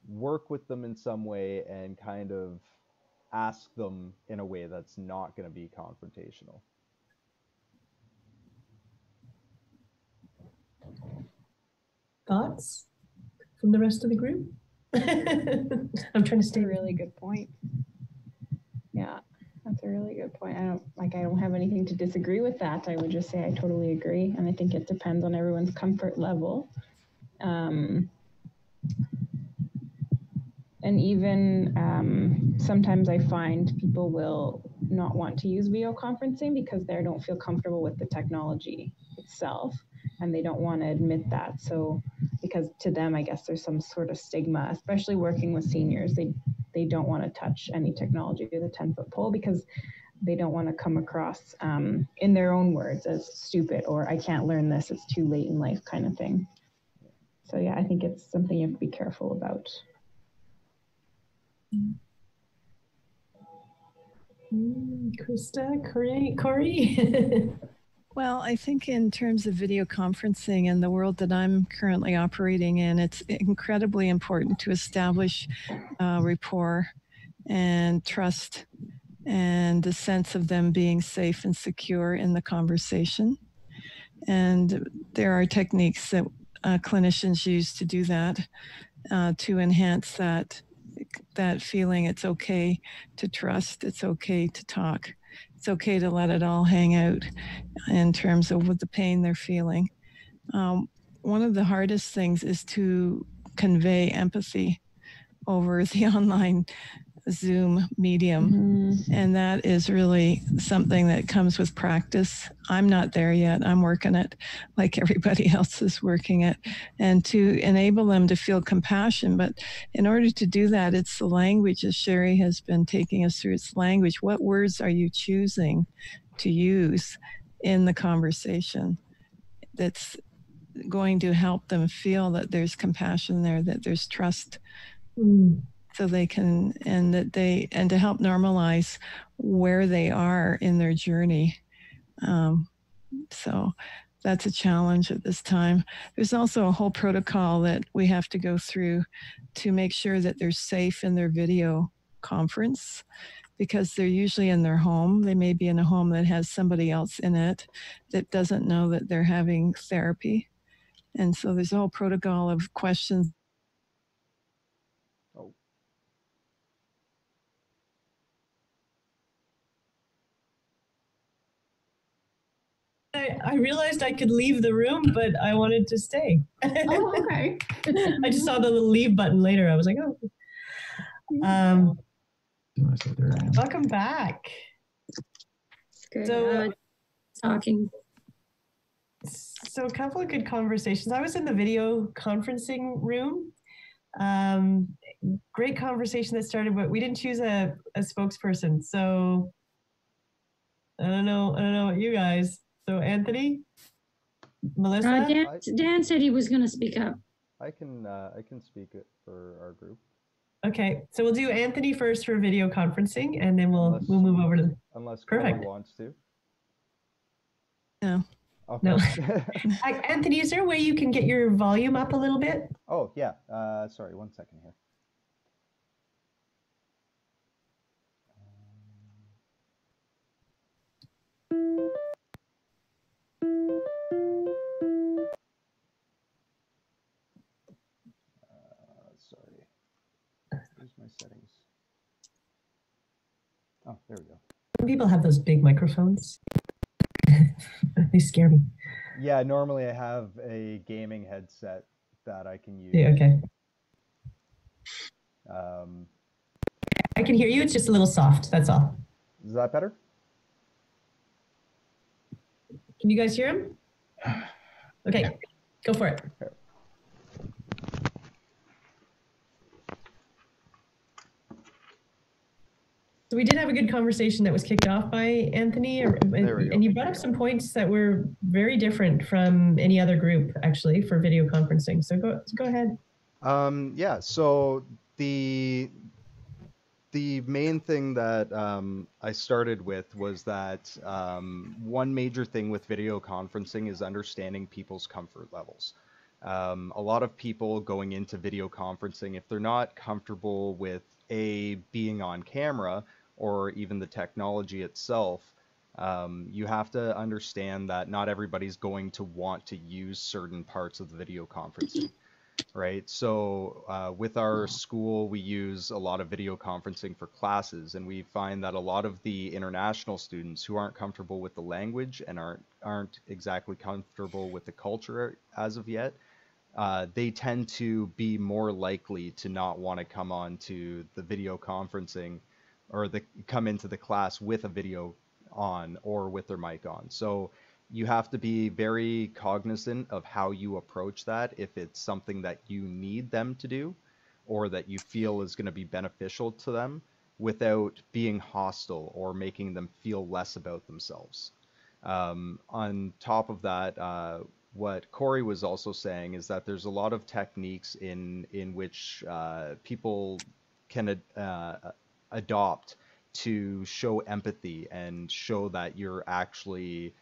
work with them in some way and kind of ask them in a way that's not going to be confrontational. Thoughts from the rest of the group? I'm trying to stay. That's a really good point. Yeah, that's a really good point. I don't have anything to disagree with that. I would just say I totally agree, and I think it depends on everyone's comfort level. And even sometimes I find people will not want to use video conferencing because they don't feel comfortable with the technology itself, and they don't want to admit that. So because to them, I guess there's some sort of stigma, especially working with seniors. They they don't want to touch any technology with a 10-foot pole because they don't want to come across, in their own words, as stupid or I can't learn this, it's too late in life kind of thing. So yeah, I think it's something you have to be careful about. Krista, Corey? Well, I think in terms of video conferencing and the world that I'm currently operating in, it's incredibly important to establish rapport and trust and the sense of them being safe and secure in the conversation. And there are techniques that clinicians use to do that, to enhance that feeling. It's okay to trust. It's okay to talk. It's okay to let it all hang out in terms of what the pain they're feeling. One of the hardest things is to convey empathy over the online Zoom medium. And that is really something that comes with practice. I'm not there yet. I'm working it like everybody else is working it. And to enable them to feel compassion. But in order to do that, it's the language, as Sherry has been taking us through. It's language. What words are you choosing to use in the conversation that's going to help them feel that there's compassion there, that there's trust? So they can, and to help normalize where they are in their journey. So that's a challenge at this time. There's also a whole protocol that we have to go through to make sure that they're safe in their video conference, because they're usually in their home. They may be in a home that has somebody else in it that doesn't know that they're having therapy. And so there's a whole protocol of questions. I realized I could leave the room, but I wanted to stay. Oh, okay. I just saw the little leave button later. I was like, oh. Welcome back. It's good. So, Talking. So a couple of good conversations. I was in the video conferencing room. Great conversation that started, but we didn't choose a spokesperson. So I don't know what you guys. So Anthony, Melissa, Dan said he was going to speak up. I can speak it for our group. Okay, so we'll do Anthony first for video conferencing, and then we'll move over to unless perfect. Corey wants to. No. Okay. No. Anthony, is there a way you can get your volume up a little bit? Oh yeah. Sorry, 1 second here. Sorry. Where's my settings? Oh, there we go. Some people have those big microphones. They scare me. Yeah, normally I have a gaming headset that I can use. Yeah, okay. I can hear you. It's just a little soft. That's all. Is that better? Can you guys hear him? Okay, go for it. Okay. So we did have a good conversation that was kicked off by Anthony, and you brought up some points that were very different from any other group, actually, for video conferencing. So go ahead. Yeah. So the main thing that I started with was that one major thing with video conferencing is understanding people's comfort levels. A lot of people going into video conferencing, if they're not comfortable with being on camera or even the technology itself, you have to understand that not everybody's going to want to use certain parts of the video conferencing, right? So with our school, we use a lot of video conferencing for classes, and we find that a lot of the international students who aren't comfortable with the language and aren't exactly comfortable with the culture as of yet, they tend to be more likely to not want to come on to the video conferencing or come into the class with a video on or with their mic on. So you have to be very cognizant of how you approach that, if it's something that you need them to do, or that you feel is going to be beneficial to them without being hostile or making them feel less about themselves. On top of that, what Corey was also saying is that there's a lot of techniques in which people can adopt to show empathy and show that you're actually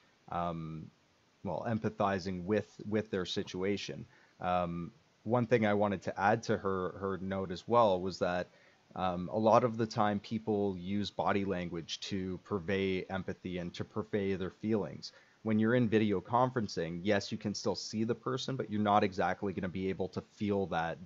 empathizing with their situation. One thing I wanted to add to her note as well was that a lot of the time people use body language to purvey empathy and to purvey their feelings. When you're in video conferencing, yes, you can still see the person, but you're not exactly going to be able to feel that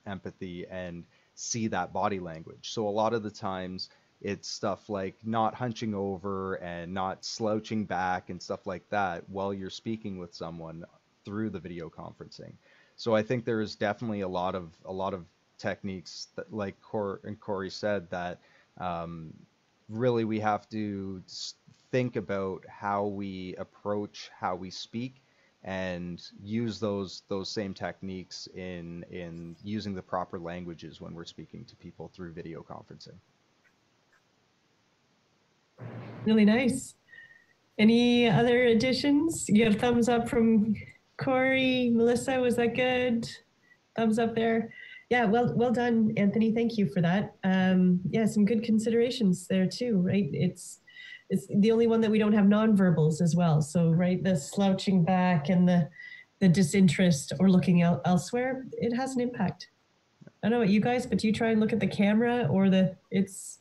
empathy and see that body language. So a lot of the times it's stuff like not hunching over and not slouching back and stuff like that while you're speaking with someone through the video conferencing. So I think there is definitely a lot of techniques that, like Corey said, that really we have to think about how we approach how we speak and use those same techniques in using the proper languages when we're speaking to people through video conferencing. Really nice. Any other additions? You got a thumbs up from Corey. Melissa, was that good? Thumbs up there. Yeah, well done, Anthony. Thank you for that. Yeah, some good considerations there too, right? It's the only one that we don't have nonverbals as well. So, right, the slouching back and the disinterest or looking elsewhere, it has an impact. I don't know about you guys, but do you try and look at the camera or it's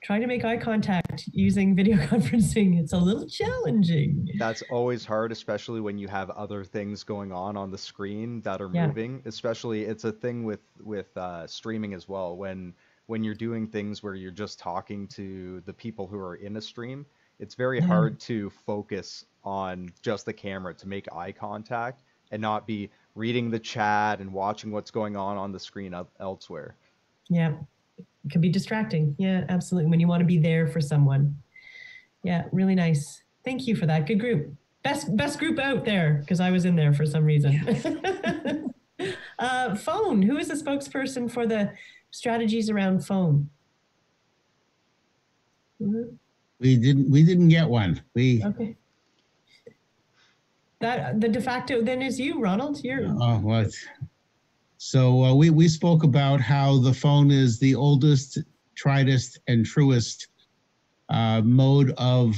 trying to make eye contact using video conferencing? It's a little challenging. That's always hard, especially when you have other things going on the screen that are moving. Especially, it's a thing with streaming as well. When you're doing things where you're just talking to the people who are in a stream, it's very hard to focus on just the camera to make eye contact and not be reading the chat and watching what's going on the screen elsewhere. Yeah. It can be distracting. Yeah, absolutely. When you want to be there for someone. Yeah, really nice. Thank you for that. Good group. Best group out there, because I was in there for some reason. Phone. Who is the spokesperson for the strategies around phone? Mm-hmm. We didn't get one. Okay. That the de facto then is you, Ronald. You're what? So we spoke about how the phone is the oldest, triedest, and truest mode of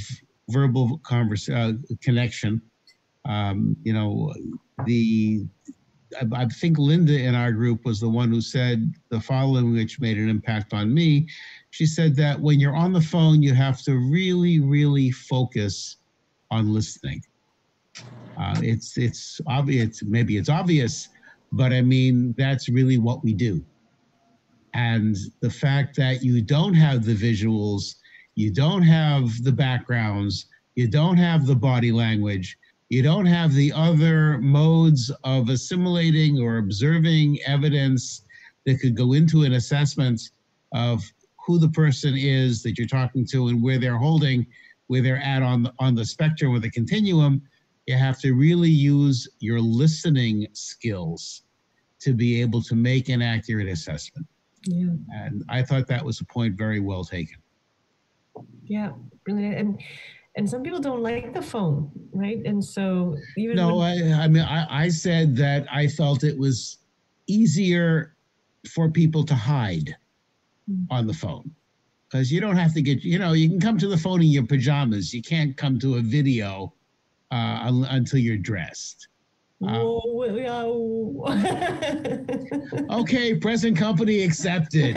verbal connection. I think Linda in our group was the one who said the following, which made an impact on me. She said that when you're on the phone, you have to really, really focus on listening. It's obvious. Maybe it's obvious. But I mean, that's really what we do. And the fact that you don't have the visuals, you don't have the backgrounds, you don't have the body language, you don't have the other modes of assimilating or observing evidence that could go into an assessment of who the person is that you're talking to and where they're at on the spectrum or the continuum. You have to really use your listening skills to be able to make an accurate assessment. Yeah. And I thought that was a point very well taken. Yeah, brilliant. And some people don't like the phone, right? And so even no, I said that I felt it was easier for people to hide on the phone. Because you don't have to get, you can come to the phone in your pajamas. You can't come to a video until you're dressed. Okay, present company accepted.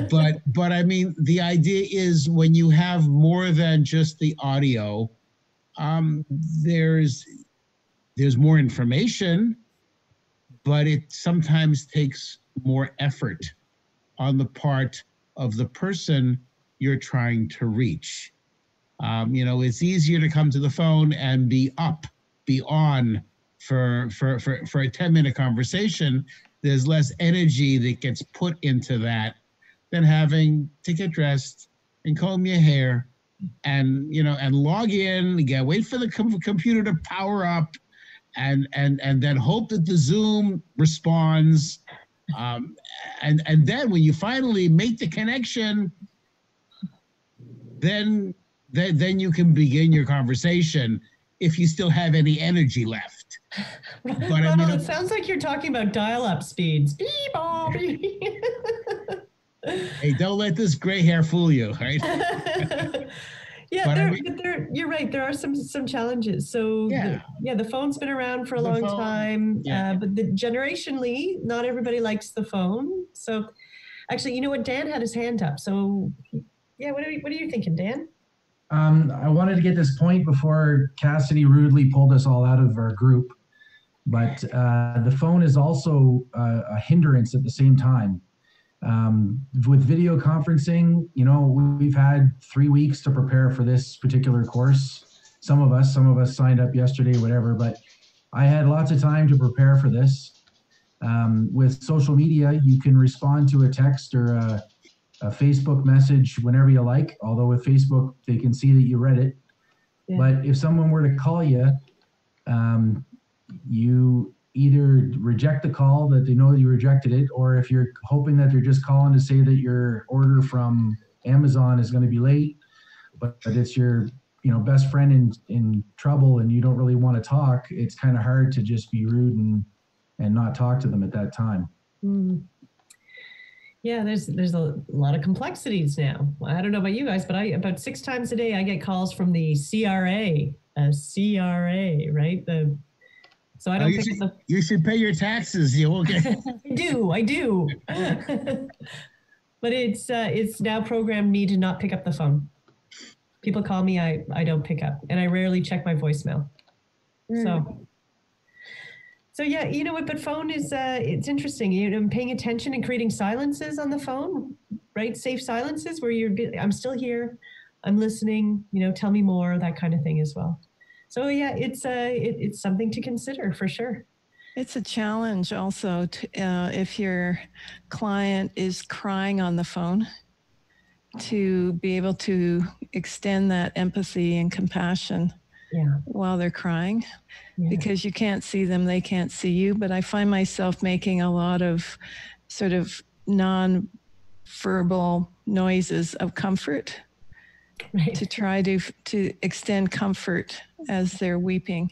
But I mean, the idea is when you have more than just the audio, there's more information, but it sometimes takes more effort on the part of the person you're trying to reach. It's easier to come to the phone and be on for a 10-minute conversation. There's less energy that gets put into that than having to get dressed and comb your hair and log in, wait for the computer to power up and then hope that the Zoom responds And then when you finally make the connection, then you can begin your conversation if you still have any energy left. But Ronald, it sounds like you're talking about dial-up speeds. Beep, oh, beep. Hey, don't let this gray hair fool you, right? Yeah, you're right. There are some challenges. So the phone's been around for a long time, but generationally, not everybody likes the phone. So actually, you know what? Dan had his hand up. So yeah, what are you thinking, Dan? I wanted to get this point before Cassidy rudely pulled us all out of our group, but the phone is also a hindrance at the same time. With video conferencing, you know, we've had 3 weeks to prepare for this particular course. Some of us signed up yesterday, whatever, but I had lots of time to prepare for this. With social media, you can respond to a text or a Facebook message whenever you like, although with Facebook, they can see that you read it. Yeah. But if someone were to call you, you either reject the call that they know you rejected it, or if you're hoping that they're just calling to say that your order from Amazon is going to be late, but it's your best friend in trouble and you don't really want to talk, it's kind of hard to just be rude and not talk to them at that time. Mm. Yeah, there's a lot of complexities now. I don't know about you guys, but about 6 times a day I get calls from the CRA, right? So I don't think you should pay your taxes. You won't get. I do. But it's now programmed me to not pick up the phone. People call me, I don't pick up, and I rarely check my voicemail. So yeah, you know what? But phone is it's interesting. Paying attention and creating silences on the phone, right? Safe silences where I'm still here, I'm listening. Tell me more, that kind of thing as well. So yeah, it's something to consider for sure. It's a challenge also if your client is crying on the phone, to be able to extend that empathy and compassion while they're crying, because you can't see them, they can't see you. But I find myself making a lot of sort of non-verbal noises of comfort. Right. To try to extend comfort as they're weeping.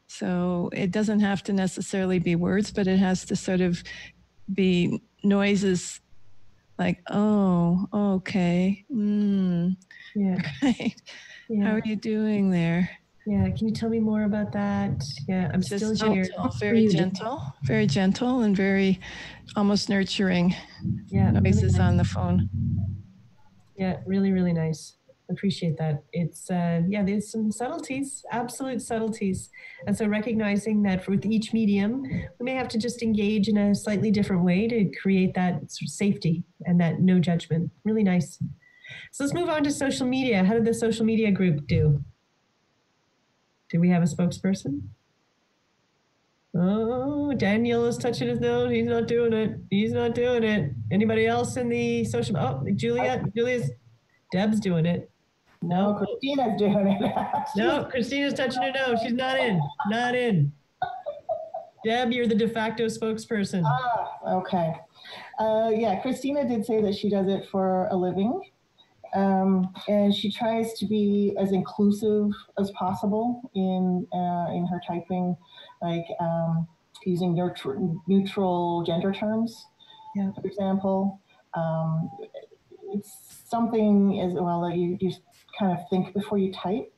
So it doesn't have to necessarily be words, but it has to sort of be noises like, oh, okay. Yeah. Right. Yeah. How are you doing there? Yeah. Can you tell me more about that? Yeah. I'm just still here. Very gentle and very almost nurturing noises really nice. On the phone. Yeah. Really, really nice. Appreciate that. It's there's some subtleties, absolute subtleties. And so recognizing that with each medium, we may have to just engage in a slightly different way to create that sort of safety and that no judgment. Really nice. So let's move on to social media. How did the social media group do? Do we have a spokesperson? Oh, Daniel is touching his nose. He's not doing it. Anybody else in the social? Oh, Julia's, Deb's doing it. No, Christina's doing it. No, Christina's touching her nose. She's not in. Deb, you're the de facto spokesperson. Okay. Christina did say that she does it for a living. And she tries to be as inclusive as possible in her typing, like using neutral gender terms, for example. It's something as well that you kind of think before you type,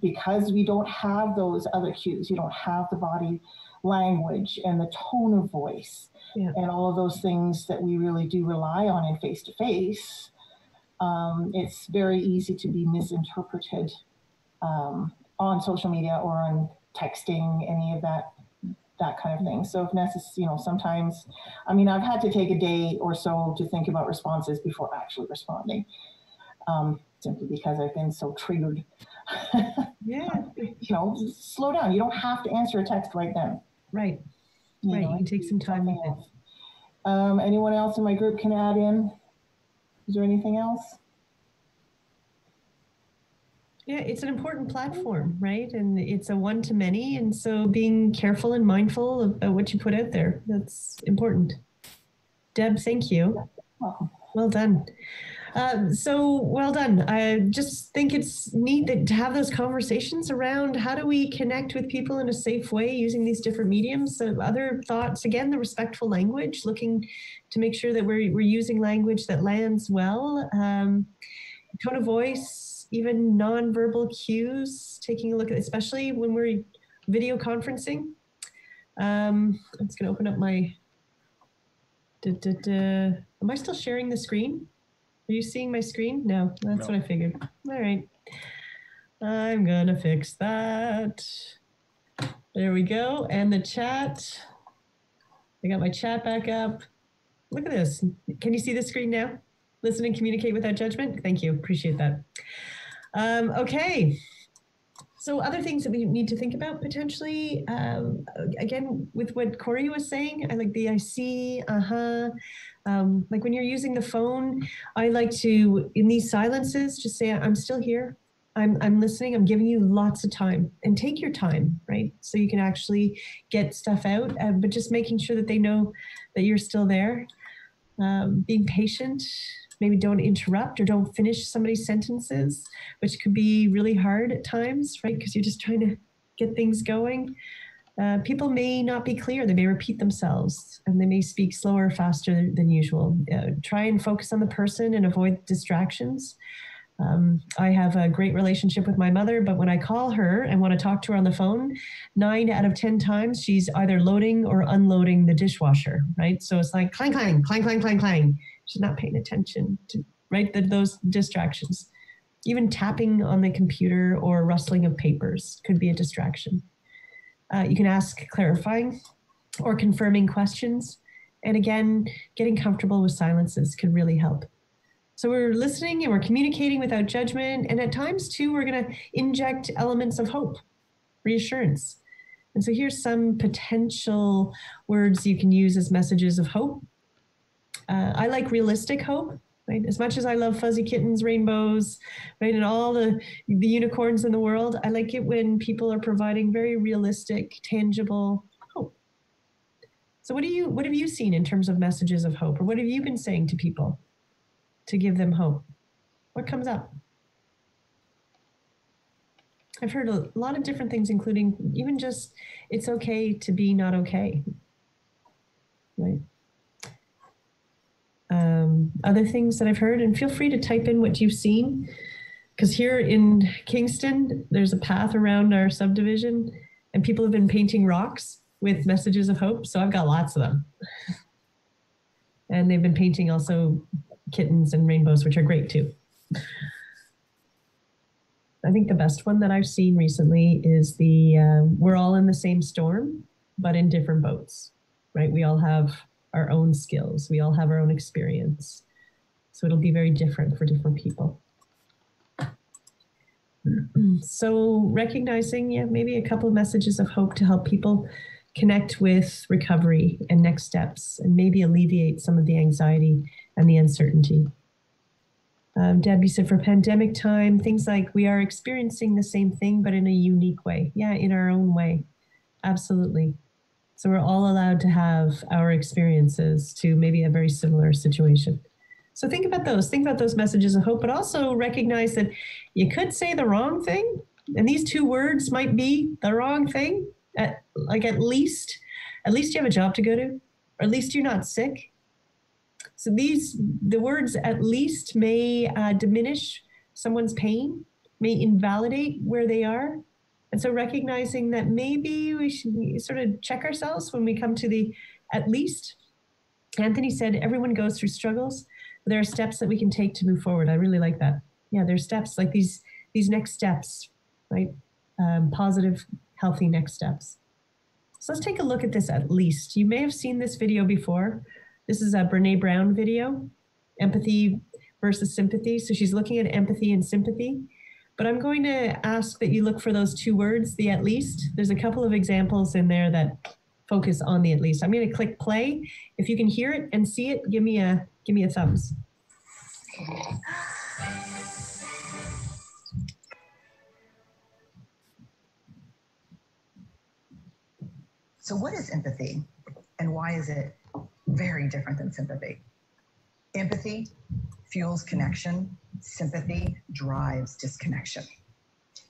because we don't have those other cues. You don't have the body language and the tone of voice and all of those things that we really do rely on in face-to-face. It's very easy to be misinterpreted on social media or on texting, any of that kind of thing. So if necessary, sometimes, I've had to take a day or so to think about responses before actually responding, simply because I've been so triggered. Slow down. You don't have to answer a text right then. Right. You can take some time with it. Anyone else in my group can add in? Is there anything else? Yeah, it's an important platform, right? And it's a one-to-many. And so being careful and mindful about what you put out there, that's important. Deb, thank you. Well done. So well done. I just think it's neat to have those conversations around how do we connect with people in a safe way using these different mediums. So other thoughts, again, the respectful language, looking to make sure that we're using language that lands well. Tone of voice, even nonverbal cues, taking a look at, especially when we're video conferencing. I'm just going to open up my, am I still sharing the screen? Are you seeing my screen? No, that's what I figured. All right. I'm gonna fix that. There we go. And the chat. I got my chat back up. Look at this. Can you see the screen now? Listen and communicate without judgment. Thank you. Appreciate that. Okay. So other things that we need to think about potentially, again, with what Corey was saying, I like the I see, like when you're using the phone, I like to, in these silences, just say, I'm still here. I'm listening. I'm giving you lots of time, and take your time, right? So you can actually get stuff out, but just making sure that they know that you're still there. Being patient, maybe don't interrupt or don't finish somebody's sentences, which could be really hard at times, right? Because you're just trying to get things going. People may not be clear. They may repeat themselves, and they may speak slower or faster than usual. Try and focus on the person and avoid distractions. I have a great relationship with my mother, but when I call her and want to talk to her on the phone, 9 out of 10 times she's either loading or unloading the dishwasher, right? So it's like clang, clang, clang, clang, clang, clang. She's not paying attention to, right? Those distractions. Even tapping on the computer or rustling of papers could be a distraction. You can ask clarifying or confirming questions. And again, getting comfortable with silences could really help. So we're listening and we're communicating without judgment. And at times too, we're going to inject elements of hope, reassurance. And so here's some potential words you can use as messages of hope. I like realistic hope, right? As much as I love fuzzy kittens, rainbows, right, and all the unicorns in the world, I like it when people are providing very realistic, tangible hope. So what have you seen in terms of messages of hope, or what have you been saying to people to give them hope? What comes up? I've heard a lot of different things, including even just, it's okay to be not okay, right? Other things that I've heard, and feel free to type in what you've seen, because here in Kingston, there's a path around our subdivision, and people have been painting rocks with messages of hope, so I've got lots of them. And they've been painting also kittens and rainbows, which are great too. I think the best one that I've seen recently is the we're all in the same storm, but in different boats, right? We all have our own skills. We all have our own experience. So it'll be very different for different people. So recognizing, maybe a couple of messages of hope to help people connect with recovery and next steps, and maybe alleviate some of the anxiety and the uncertainty. Deb, you said for pandemic time, things like we are experiencing the same thing, but in a unique way. Yeah, in our own way. Absolutely. So we're all allowed to have our experiences to maybe a very similar situation. So think about those messages of hope, but also recognize that you could say the wrong thing. And these two words might be the wrong thing. At least you have a job to go to, or at least you're not sick. So the words at least may diminish someone's pain, may invalidate where they are. And so recognizing that maybe we should sort of check ourselves when we come to the at least. Anthony said everyone goes through struggles, but there are steps that we can take to move forward. I really like that. Yeah, there's steps like these next steps, right? Positive, healthy next steps. So let's take a look at this at least. You may have seen this video before. This is a Brene Brown video, empathy versus sympathy. So she's looking at empathy and sympathy. But I'm going to ask that you look for those two words, the at least. There's a couple of examples in there that focus on the at least. I'm going to click play. If you can hear it and see it, give me a thumbs. So what is empathy and why is it very different than sympathy? Empathy fuels connection. Sympathy drives disconnection.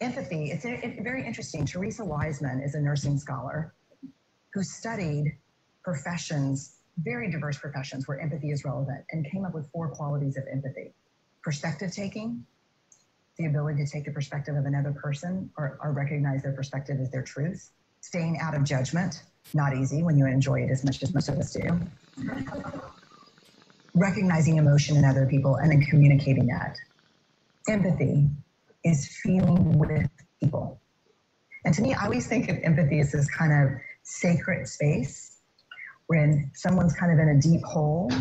Empathy, it's very interesting. Teresa Wiseman is a nursing scholar who studied professions, very diverse professions where empathy is relevant, and came up with 4 qualities of empathy. Perspective taking, the ability to take the perspective of another person or recognize their perspective as their truth. Staying out of judgment, not easy when you enjoy it as much as most of us do. Recognizing emotion in other people and then communicating that. Empathy is feeling with people. And to me, I always think of empathy as this kind of sacred space when someone's kind of in a deep hole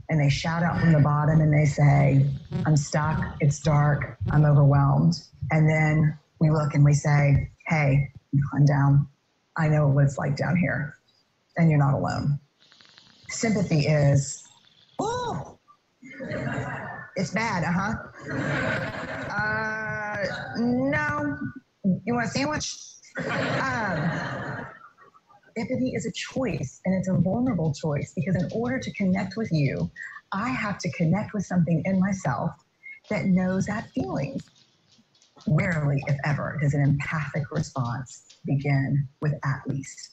and they shout out from the bottom and they say, I'm stuck, it's dark, I'm overwhelmed. And then we look and we say, hey, climb down. I know what it's like down here and you're not alone. Sympathy is, oh, it's bad, no, you want a sandwich? Empathy is a choice, and it's a vulnerable choice because in order to connect with you, I have to connect with something in myself that knows that feeling. Rarely, if ever, does an empathic response begin with at least.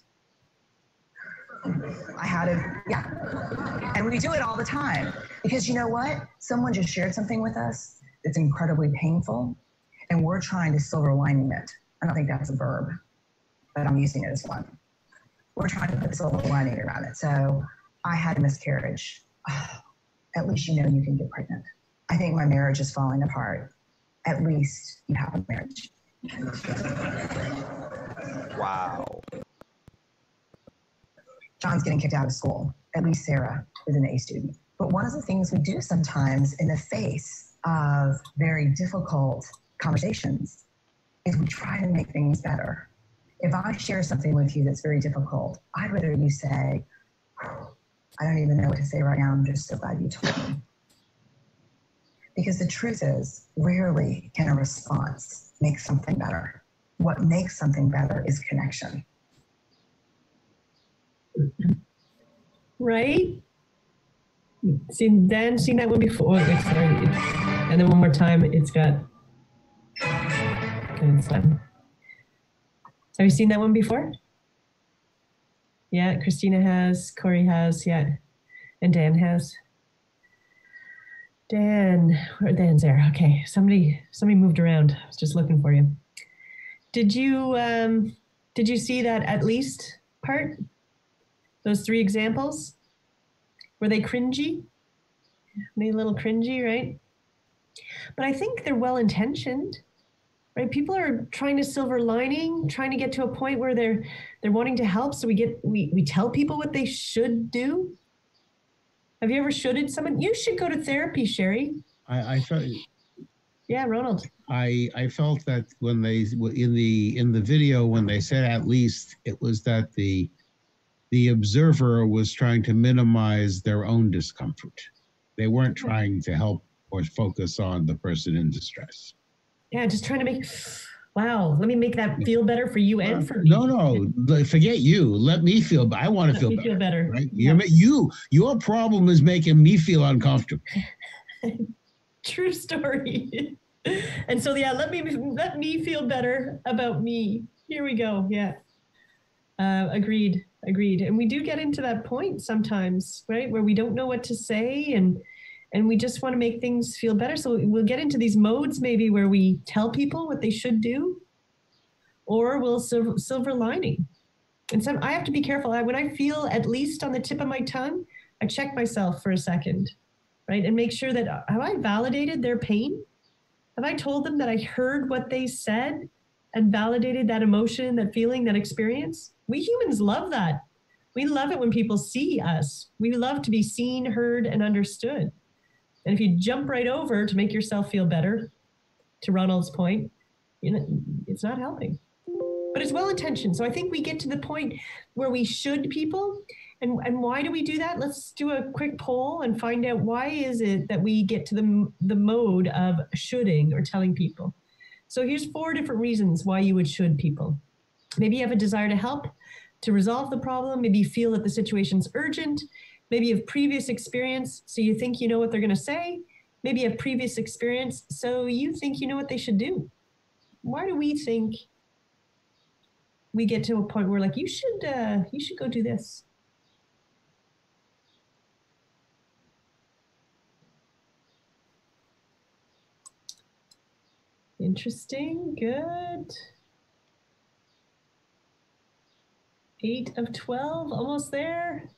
I had it, yeah. And we do it all the time because you know what? Someone just shared something with us that's incredibly painful, and we're trying to silver lining it. I don't think that's a verb, but I'm using it as one. We're trying to put silver lining around it. So I had a miscarriage. Oh, at least you know you can get pregnant. I think my marriage is falling apart. At least you have a marriage. Wow. John's getting kicked out of school. At least Sarah is an A student. But one of the things we do sometimes in the face of very difficult conversations is we try to make things better. If I share something with you that's very difficult, I'd rather you say, I don't even know what to say right now. I'm just so glad you told me. Because the truth is, rarely can a response make something better. What makes something better is connection. Right? Seen that one before. Sorry. And then one more time, it's got. Okay, it's done. Have you seen that one before? Yeah, Christina has, Corey has, yeah, and Dan has. Dan's there. Okay, somebody moved around. I was just looking for you. Did you see that at least part? Those 3 examples? Were they cringy? Maybe a little cringy, right? But I think they're well-intentioned, right? People are trying to silver lining, trying to get to a point where they're wanting to help. So we tell people what they should do. Have you ever shoulded someone? You should go to therapy, Sherry. I felt. Yeah, Ronald. I felt that when they in the video when they said at least, it was that the observer was trying to minimize their own discomfort. They weren't trying to help or focus on the person in distress. Yeah, just trying to make. Wow, let me make that feel better for you and for me. No, forget you. Let me feel. I want to feel better. Right? Yes. Your problem is making me feel uncomfortable. True story. And so yeah, let me feel better about me. Here we go. Yeah. Agreed. And we do get into that point sometimes, right, where we don't know what to say and we just want to make things feel better. So we'll get into these modes maybe where we tell people what they should do, or we'll silver lining. And I have to be careful. When I feel at least on the tip of my tongue, I check myself for a second, right? And make sure that, have I validated their pain? Have I told them that I heard what they said and validated that emotion, that feeling, that experience? We humans love that. We love it when people see us. We love to be seen, heard, and understood. And if you jump right over to make yourself feel better, to Ronald's point, it's not helping. But it's well-intentioned. So I think we get to the point where we should people. And why do we do that? Let's do a quick poll and find out why is it that we get to the mode of shoulding or telling people. So here's 4 different reasons why you would should people. Maybe you have a desire to help. to resolve the problem. Maybe you feel that the situation's urgent. Maybe you have previous experience, so you think you know what they're going to say. Maybe you have previous experience, so you think you know what they should do. Why do we think we get to a point where like, you should go do this? Interesting, good. 8 of 12, almost there.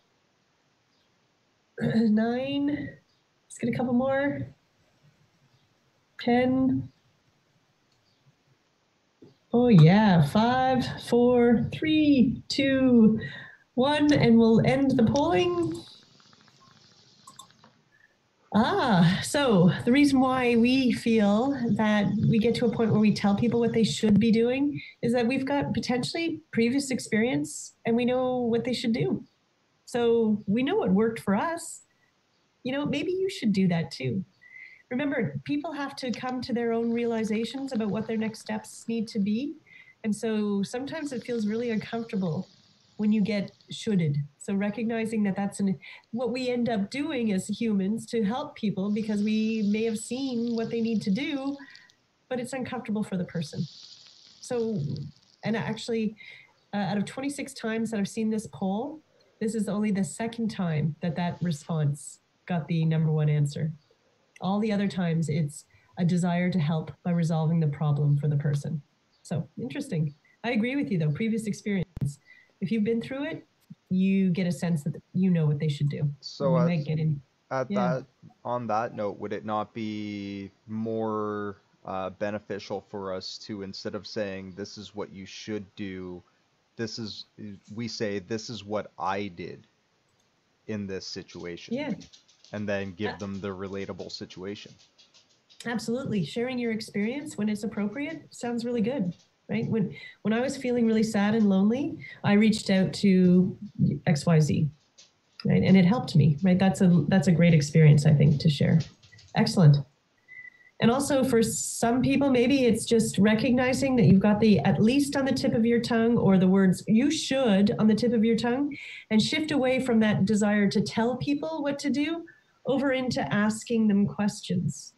9, let's get a couple more. 10. Oh yeah, 5, 4, 3, 2, 1, and we'll end the polling. So the reason why we feel that we get to a point where we tell people what they should be doing is that we've got potentially previous experience and we know what they should do. So we know what worked for us. You know, maybe you should do that too. Remember, people have to come to their own realizations about what their next steps need to be. And so sometimes it feels really uncomfortable when you get shoulded. So recognizing that that's what we end up doing as humans to help people because we may have seen what they need to do, but it's uncomfortable for the person. So, and actually, out of 26 times that I've seen this poll, this is only the second time that that response got the number one answer. All the other times it's a desire to help by resolving the problem for the person. So interesting. I agree with you though, previous experience. If you've been through it, you get a sense that you know what they should do. So on that note, would it not be more beneficial for us to, instead of saying this is what you should do, we say this is what I did in this situation? Yeah. And then give them the relatable situation. Absolutely. Sharing your experience when it's appropriate sounds really good, right? When I was feeling really sad and lonely, I reached out to XYZ, right? And it helped me, right? That's a great experience, I think, to share. Excellent. And also for some people, maybe it's just recognizing that you've got the at least on the tip of your tongue or the words you should on the tip of your tongue, and shift away from that desire to tell people what to do over into asking them questions,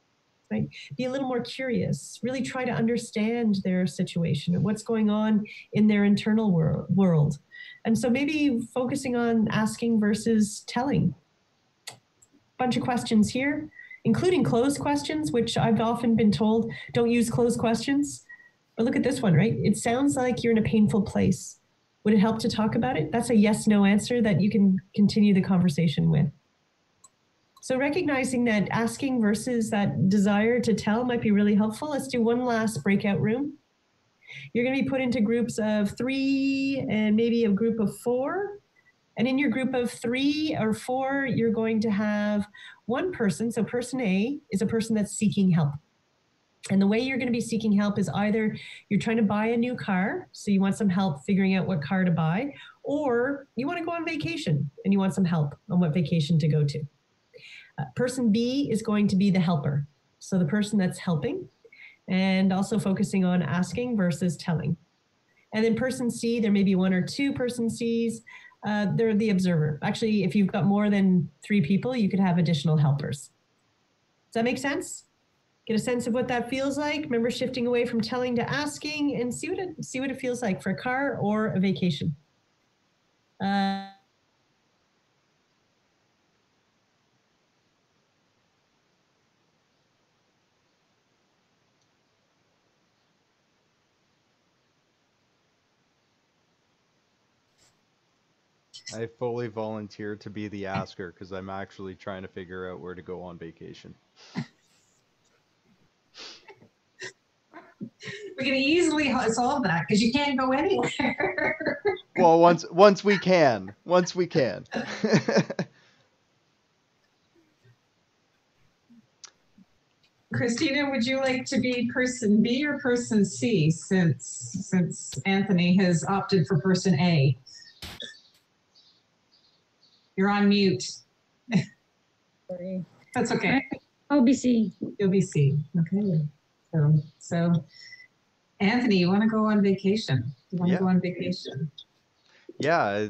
right? Be a little more curious, really try to understand their situation and what's going on in their internal world. And so maybe focusing on asking versus telling. Bunch of questions here, including closed questions, which I've often been told, don't use closed questions. But look at this one, right? It sounds like you're in a painful place. Would it help to talk about it? That's a yes/no answer that you can continue the conversation with. So recognizing that asking versus that desire to tell might be really helpful. Let's do one last breakout room. You're going to be put into groups of 3 and maybe a group of 4. And in your group of 3 or 4, you're going to have one person. So person A is a person that's seeking help. And the way you're going to be seeking help is either you're trying to buy a new car, so you want some help figuring out what car to buy, or you want to go on vacation and you want some help on what vacation to go to. Person B is going to be the helper. So the person that's helping and also focusing on asking versus telling. And then person C, there may be 1 or 2 person Cs. They're the observer. Actually, if you've got more than 3 people, you could have additional helpers. Does that make sense? Get a sense of what that feels like. Remember shifting away from telling to asking, and see what it feels like for a car or a vacation. I fully volunteer to be the asker because I'm actually trying to figure out where to go on vacation. We can easily solve that because you can't go anywhere. Well, once we can. Christina, would you like to be person B or person C since Anthony has opted for person A? You're on mute. Sorry. That's okay. I'll be C. You'll be C. Okay. So Anthony, you want to go on vacation? You want to go on vacation? Yeah,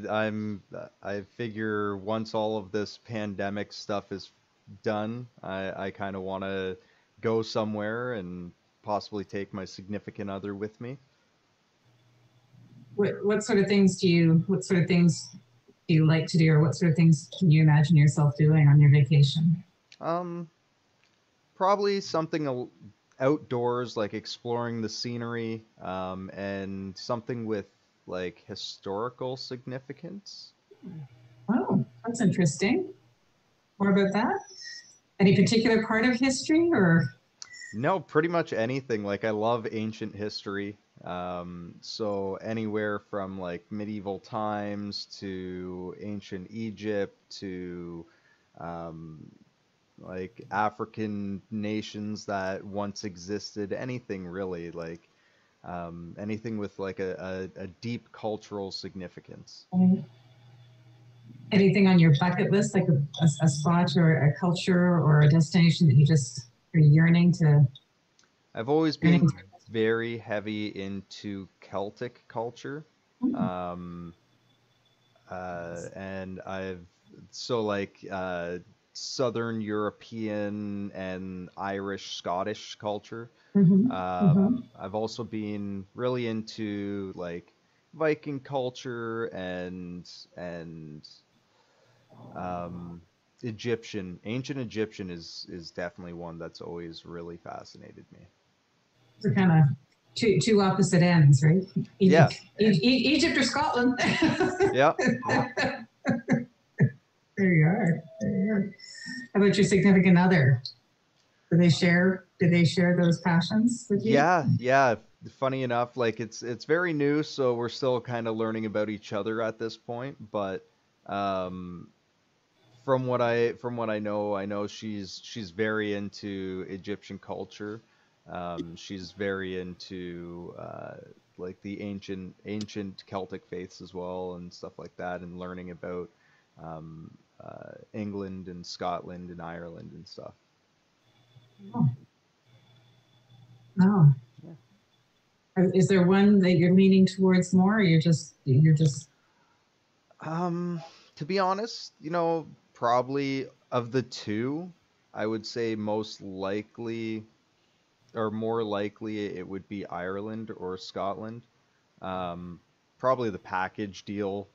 I figure once all of this pandemic stuff is done, I kind of want to go somewhere and possibly take my significant other with me. What sort of things do you like to do, or what sort of things can you imagine yourself doing on your vacation? Probably something outdoors, like exploring the scenery, and something with like historical significance. Oh, that's interesting. More about that? Any particular part of history, or? No, pretty much anything. Like I love ancient history. So anywhere from like medieval times to ancient Egypt to like African nations that once existed, anything really, like anything with like a deep cultural significance. Anything on your bucket list, like a spot or a culture or a destination that you just are yearning to? I've always been very heavy into Celtic culture. And Southern European and Irish, Scottish culture. I've also been really into like Viking culture and ancient Egyptian is definitely one that's always really fascinated me. They're kind of two opposite ends, right? Egypt, yeah. Egypt or Scotland. Yeah. There you are. How about your significant other? Do they share those passions with you? Yeah. Funny enough, like it's very new, so we're still kind of learning about each other at this point. But from what I know she's very into Egyptian culture. She's very into like the ancient Celtic faiths as well and stuff like that, and learning about England and Scotland and Ireland and stuff. Oh. Yeah. Is there one that you're leaning towards more, or you're just? To be honest, probably of the two, I would say most likely or more likely it would be Ireland or Scotland. Probably the package deal,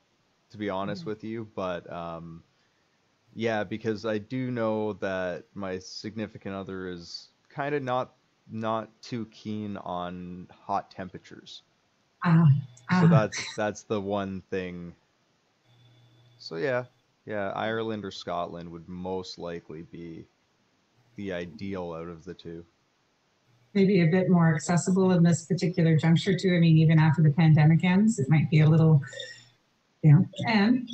to be honest with you, but yeah, because I do know that my significant other is kind of not too keen on hot temperatures. So that's the one thing. So yeah, Ireland or Scotland would most likely be the ideal out of the two. Maybe a bit more accessible in this particular juncture too. I mean, even after the pandemic ends, it might be a little, and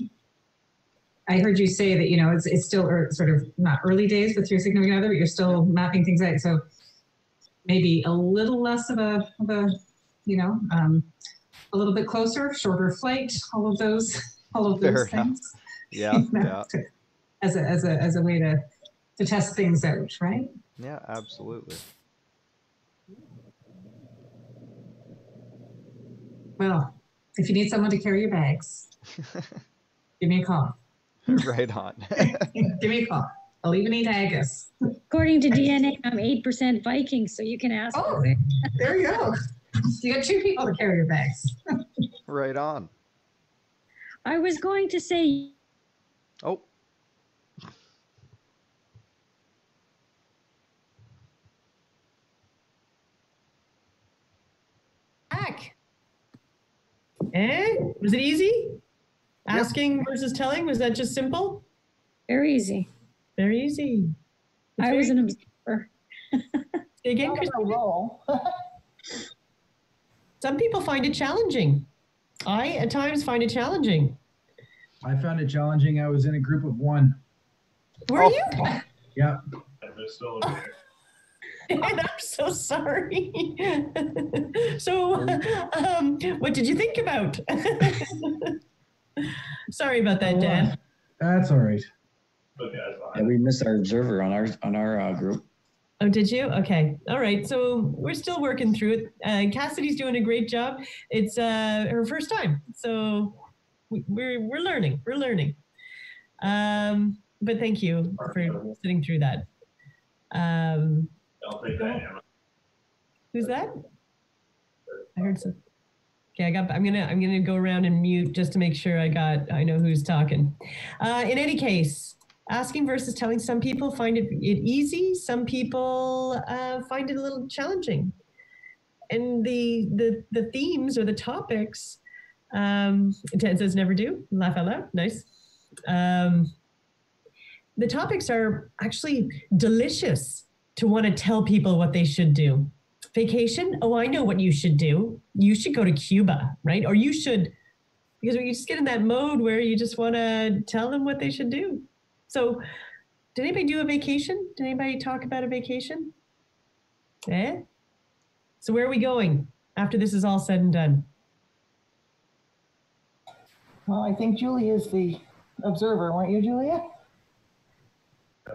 I heard you say that, it's still sort of not early days with your significant other, but you're still mapping things out. So maybe a little less of a little bit closer, shorter flight, all of those things. Yeah. As a way to test things out, right? Yeah, absolutely. Well, if you need someone to carry your bags, give me a call. Right on. Give me a call. I'll even eat haggis. According to DNA, I'm 8% Viking, so you can ask. Oh, there you go. You got two people to carry your bags. Right on. I was going to say. Oh. Back. Was it easy? Asking versus telling, was that just simple? Very easy. Very easy. I was an observer. Again, some people find it challenging. I, at times, find it challenging. I found it challenging. I was in a group of one. Were you? Yeah. And I'm so sorry. So, what did you think about? Sorry about that, Dan. That's all right. Yeah, we missed our observer on our group. Oh, did you? Okay. All right. So we're still working through it. Cassidy's doing a great job. It's her first time. So we're learning. We're learning. But thank you for sitting through that. I'll take that, Emma. Who's that? I heard some. Okay, I'm gonna go around and mute just to make sure I know who's talking. In any case, asking versus telling. Some people find it easy. Some people find it a little challenging. And the themes or the topics. Ted says never do. Laugh out loud. Nice. The topics are actually delicious to want to tell people what they should do. Vacation? Oh, I know what you should do. You should go to Cuba, right? Or you should, because you just get in that mode where you just want to tell them what they should do. So, did anybody do a vacation? Did anybody talk about a vacation? So where are we going after this is all said and done? Well, I think Julie is the observer, weren't you, Julia?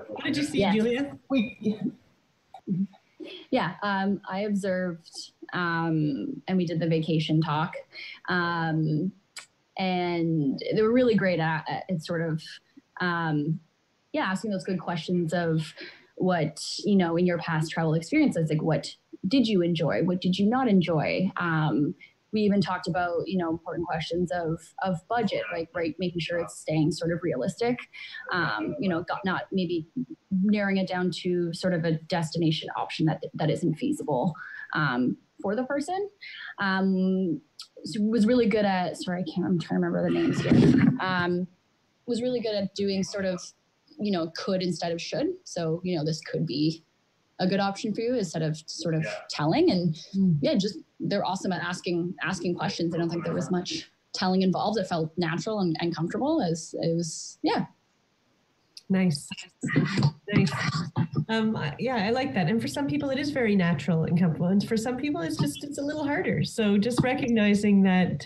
What did you see, Julia? Yeah, I observed, and we did the vacation talk, and they were really great at sort of, asking those good questions of what, in your past travel experiences, like what did you enjoy? What did you not enjoy? We even talked about, important questions of budget, right? Making sure it's staying sort of realistic, not maybe narrowing it down to sort of a destination option that isn't feasible for the person. Was really good at, I'm trying to remember the names here. Was really good at doing sort of, could instead of should. So, this could be a good option for you instead of sort of telling. And just they're awesome at asking questions. I don't think there was much telling involved. It felt natural and comfortable as it was. Nice. I like that. And for some people it is very natural and comfortable. And for some people it's a little harder. So just recognizing that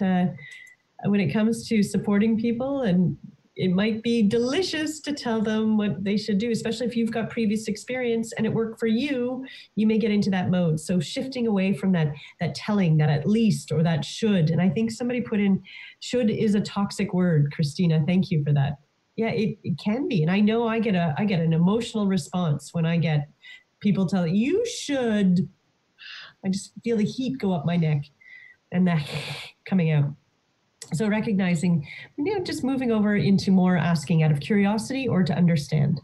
when it comes to supporting people, and it might be delicious to tell them what they should do, especially if you've got previous experience and it worked for you, you may get into that mode. So shifting away from that telling, that at least, or that should. And I think somebody put in, should is a toxic word, Christina. Thank you for that. Yeah, it can be. And I know I get an emotional response when I get people telling, you should. I just feel the heat go up my neck and that coming out. So recognizing, just moving over into more asking out of curiosity or to understand.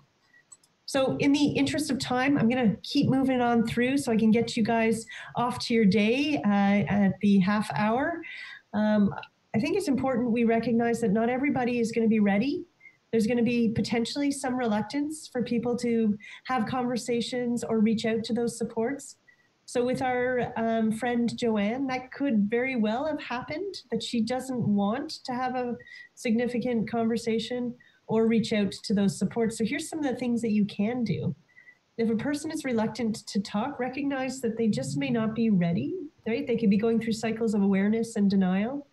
So in the interest of time, I'm going to keep moving on through so I can get you guys off to your day at the half hour. I think it's important we recognize that not everybody is going to be ready. There's going to be potentially some reluctance for people to have conversations or reach out to those supports. So with our friend Joanne, that could very well have happened, that she doesn't want to have a significant conversation or reach out to those supports. So here's some of the things that you can do. If a person is reluctant to talk, recognize that they just may not be ready, right? They could be going through cycles of awareness and denial.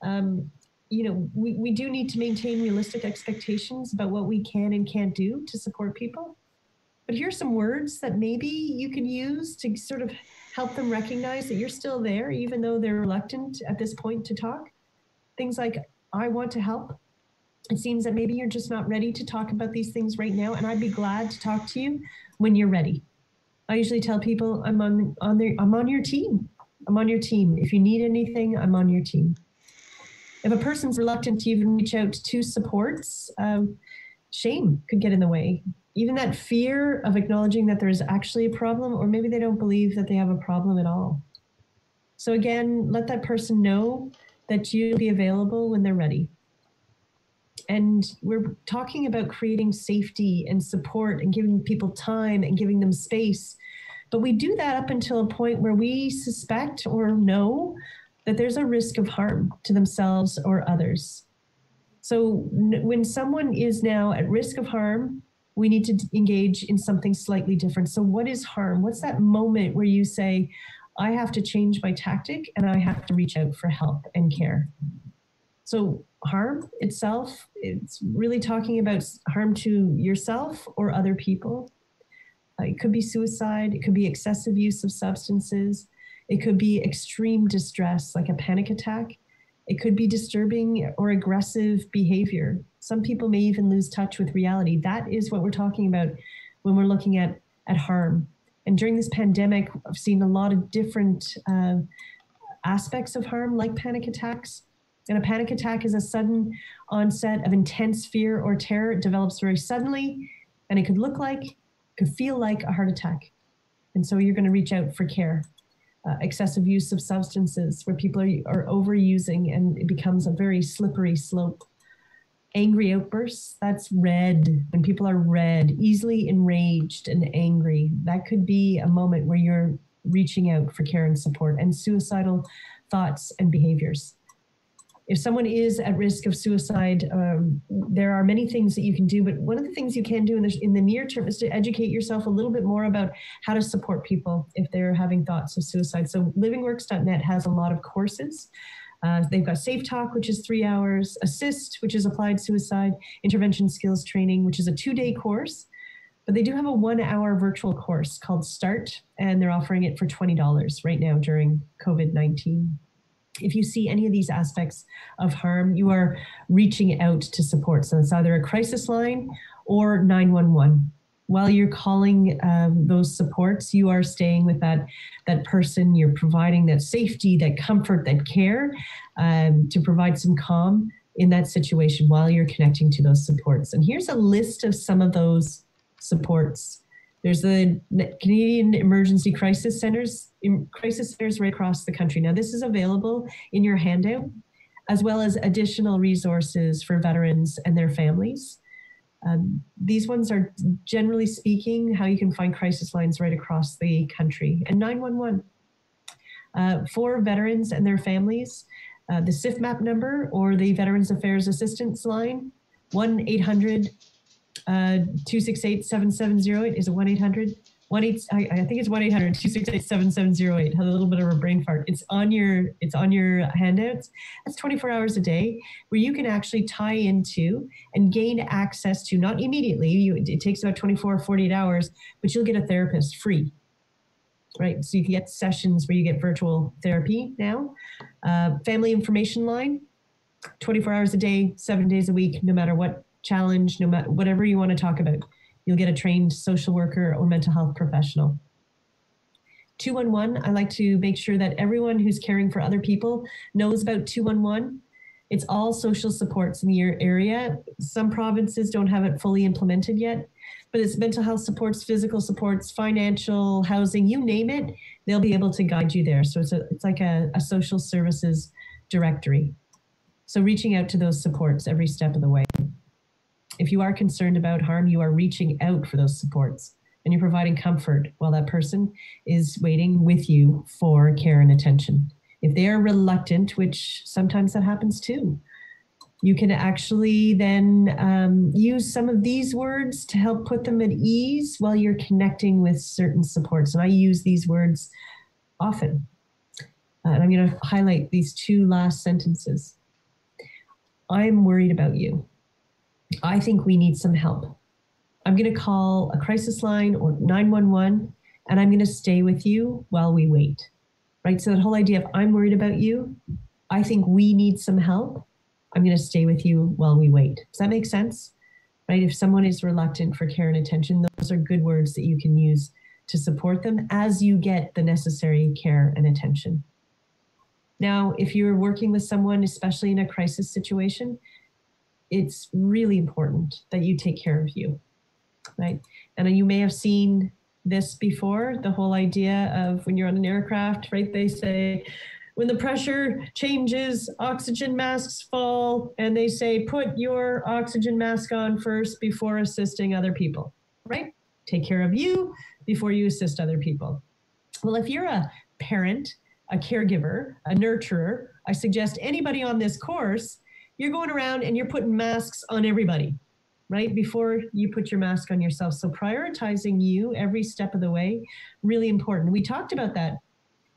We do need to maintain realistic expectations about what we can and can't do to support people. But here's some words that maybe you can use to sort of help them recognize that you're still there, even though they're reluctant at this point to talk. Things like, I want to help. It seems that maybe you're just not ready to talk about these things right now, and I'd be glad to talk to you when you're ready. I usually tell people I'm on your team. I'm on your team. If you need anything, I'm on your team. If a person's reluctant to even reach out to supports, shame could get in the way. Even that fear of acknowledging that there is actually a problem, or maybe they don't believe that they have a problem at all. So again, let that person know that you'll be available when they're ready. And we're talking about creating safety and support and giving people time and giving them space. But we do that up until a point where we suspect or know that there's a risk of harm to themselves or others. So when someone is now at risk of harm, we need to engage in something slightly different. So what is harm? What's that moment where you say, I have to change my tactic and I have to reach out for help and care? So harm itself, it's really talking about harm to yourself or other people. It could be suicide. It could be excessive use of substances. It could be extreme distress, like a panic attack. It could be disturbing or aggressive behavior. Some people may even lose touch with reality. That is what we're talking about when we're looking at harm. And during this pandemic, I've seen a lot of different aspects of harm, like panic attacks. And a panic attack is a sudden onset of intense fear or terror. It develops very suddenly, and it could feel like a heart attack. And so you're going to reach out for care. Excessive use of substances, where people are overusing, and it becomes a very slippery slope. Angry outbursts, that's red. When people are red, easily enraged and angry, that could be a moment where you're reaching out for care and support. And suicidal thoughts and behaviors. If someone is at risk of suicide, there are many things that you can do, but one of the things you can do in the near term is to educate yourself a little bit more about how to support people if they're having thoughts of suicide. So livingworks.net has a lot of courses. They've got Safe Talk, which is 3 hours, Assist, which is applied suicide, intervention skills training, which is a 2-day course. But they do have a 1-hour virtual course called Start, and they're offering it for $20 right now during COVID-19. If you see any of these aspects of harm, you are reaching out to support. So it's either a crisis line or 911. While you're calling those supports, you are staying with that person. You're providing that safety, that comfort, that care to provide some calm in that situation while you're connecting to those supports. And here's a list of some of those supports. There's the Canadian Emergency Crisis Centers right across the country. Now, this is available in your handout, as well as additional resources for veterans and their families. These ones are, generally speaking, how you can find crisis lines right across the country. And 911. For veterans and their families, the CIFMAP number or the Veterans Affairs Assistance Line, 1-800 268-7708 is a 1-800. I think it's 1-800-268-7708. Had a little bit of a brain fart. It's on your handouts. That's 24 hours a day where you can actually tie into and gain access to, not immediately, it takes about 24 or 48 hours, but you'll get a therapist free. Right, so you can get sessions where you get virtual therapy now. Family information line, 24 hours a day, 7 days a week, no matter what challenge, no matter whatever you want to talk about, you'll get a trained social worker or mental health professional. 211, I like to make sure that everyone who's caring for other people knows about 211. It's all social supports in your area. Some provinces don't have it fully implemented yet, but it's mental health supports, physical supports, financial, housing, you name it, they'll be able to guide you there. So it's like a social services directory. So reaching out to those supports every step of the way. If you are concerned about harm, you are reaching out for those supports and you're providing comfort while that person is waiting with you for care and attention. If they are reluctant, which sometimes that happens too, you can actually then use some of these words to help put them at ease while you're connecting with certain supports. And I use these words often. And I'm going to highlight these 2 last sentences. I'm worried about you. I think we need some help. I'm going to call a crisis line or 911, and I'm going to stay with you while we wait. Right? So that whole idea of I'm worried about you, I think we need some help, I'm going to stay with you while we wait. Does that make sense? Right? If someone is reluctant for care and attention, those are good words that you can use to support them as you get the necessary care and attention. Now, if you're working with someone, especially in a crisis situation, it's really important that you take care of you, right? And you may have seen this before, the whole idea of when you're on an aircraft, right? They say, when the pressure changes, oxygen masks fall, and they say, put your oxygen mask on first before assisting other people, right? Take care of you before you assist other people. Well, if you're a parent, a caregiver, a nurturer, I suggest anybody on this course, you're going around and you're putting masks on everybody, right? Before you put your mask on yourself. So prioritizing you every step of the way, really important. We talked about that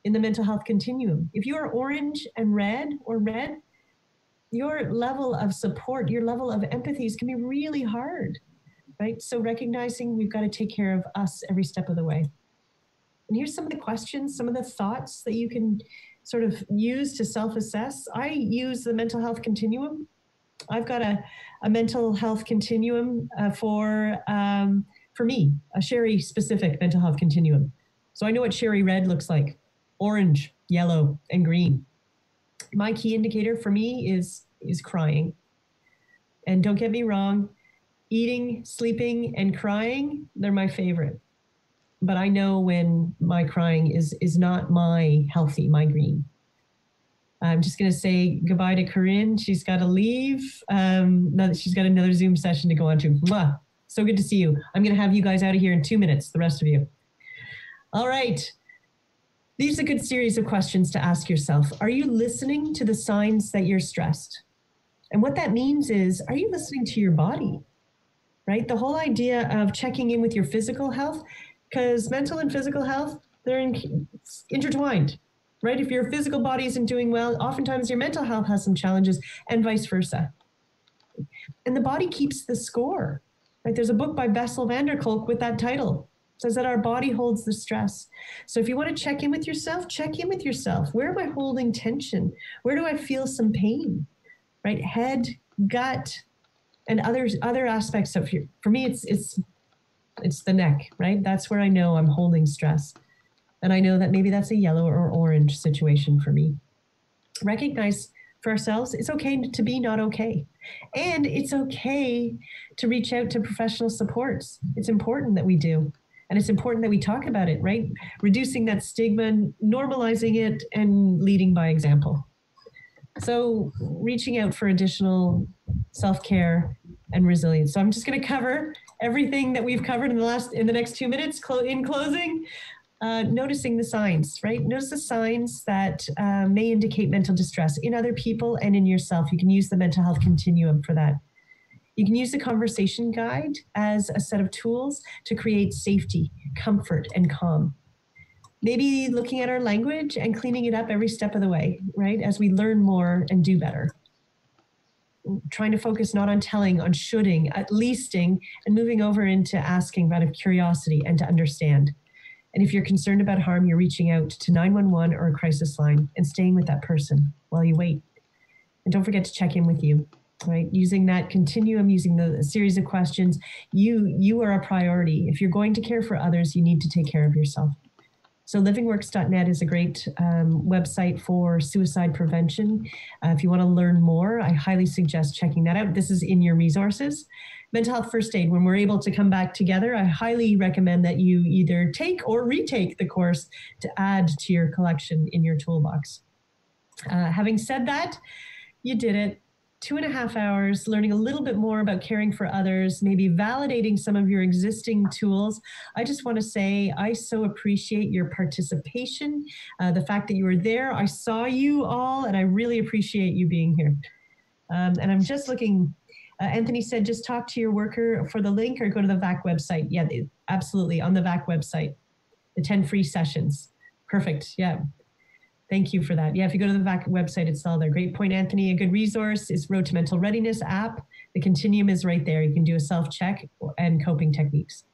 in the mental health continuum. If you are orange and red or red, your level of support, your level of empathies can be really hard, right? So recognizing we've got to take care of us every step of the way. And here's some of the questions, some of the thoughts that you can sort of use to self-assess. I use the mental health continuum. I've got a mental health continuum for me, a Sherry specific mental health continuum. So I know what Sherry red looks like: orange, yellow, and green. My key indicator for me is crying. And don't get me wrong, eating, sleeping, and crying, they're my favorite. But I know when my crying is not my healthy, my green. I'm just going to say goodbye to Corinne. She's got to leave. Now that she's got another Zoom session to go on to. Mwah. So good to see you. I'm going to have you guys out of here in 2 minutes, the rest of you. All right. These are a good series of questions to ask yourself. Are you listening to the signs that you're stressed? And what that means is, are you listening to your body? Right? The whole idea of checking in with your physical health, because mental and physical health, they're intertwined, right? If your physical body isn't doing well, oftentimes your mental health has some challenges, and vice versa. And the body keeps the score, right? There's a book by Bessel van der Kolk with that title. It says that our body holds the stress. So if you want to check in with yourself, check in with yourself. Where am I holding tension? Where do I feel some pain, right? Head, gut, and other aspects of you. For me, it's the neck, right? That's where I know I'm holding stress. And I know that maybe that's a yellow or orange situation for me. Recognize for ourselves, it's okay to be not okay. And it's okay to reach out to professional supports. It's important that we do. And it's important that we talk about it, right? Reducing that stigma, normalizing it, and leading by example. So reaching out for additional self-care and resilience. So I'm just going to cover everything that we've covered in the next 2 minutes. In closing, noticing the signs, right? Notice the signs that may indicate mental distress in other people and in yourself. You can use the mental health continuum for that. You can use the conversation guide as a set of tools to create safety, comfort, and calm. Maybe looking at our language and cleaning it up every step of the way, right? As we learn more and do better. Trying to focus not on telling, on shoulding, at leasting, and moving over into asking out of curiosity and to understand. And if you're concerned about harm, you're reaching out to 911 or a crisis line and staying with that person while you wait. And don't forget to check in with you, right? Using that continuum, using the series of questions, you are a priority. If you're going to care for others, you need to take care of yourself. So livingworks.net is a great website for suicide prevention. If you want to learn more, I highly suggest checking that out. This is in your resources. Mental health first aid, when we're able to come back together, I highly recommend that you either take or retake the course to add to your collection in your toolbox. Having said that, you did it. 2.5 hours, learning a little bit more about caring for others, maybe validating some of your existing tools. I just want to say I so appreciate your participation, the fact that you were there. I saw you all, and I really appreciate you being here. And I'm just looking, Anthony said, just talk to your worker for the link or go to the VAC website. Yeah, absolutely, on the VAC website, the 10 free sessions. Perfect, yeah. Thank you for that. Yeah, if you go to the VAC website, it's all there. Great point, Anthony. A good resource is Road to Mental Readiness app. The continuum is right there. You can do a self-check and coping techniques.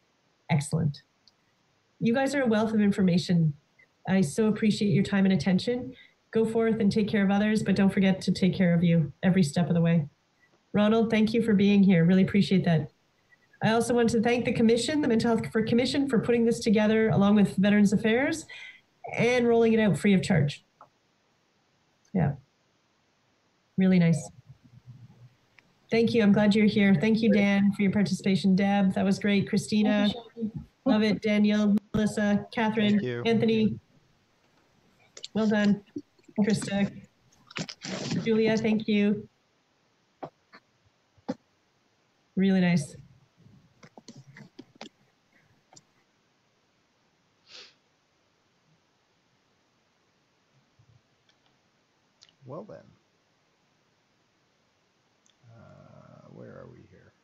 Excellent. You guys are a wealth of information. I so appreciate your time and attention. Go forth and take care of others, but don't forget to take care of you every step of the way. Ronald, thank you for being here. Really appreciate that. I also want to thank the Commission, the Mental Health Commission, for putting this together along with Veterans Affairs and rolling it out free of charge. Yeah, really nice. Thank you. I'm glad you're here. Thank you, Dan, for your participation. Deb, that was great. Christina, love it. Daniel, Melissa, Catherine, Anthony, well done. Krista, Julia, thank you. Really nice. Well then, where are we here?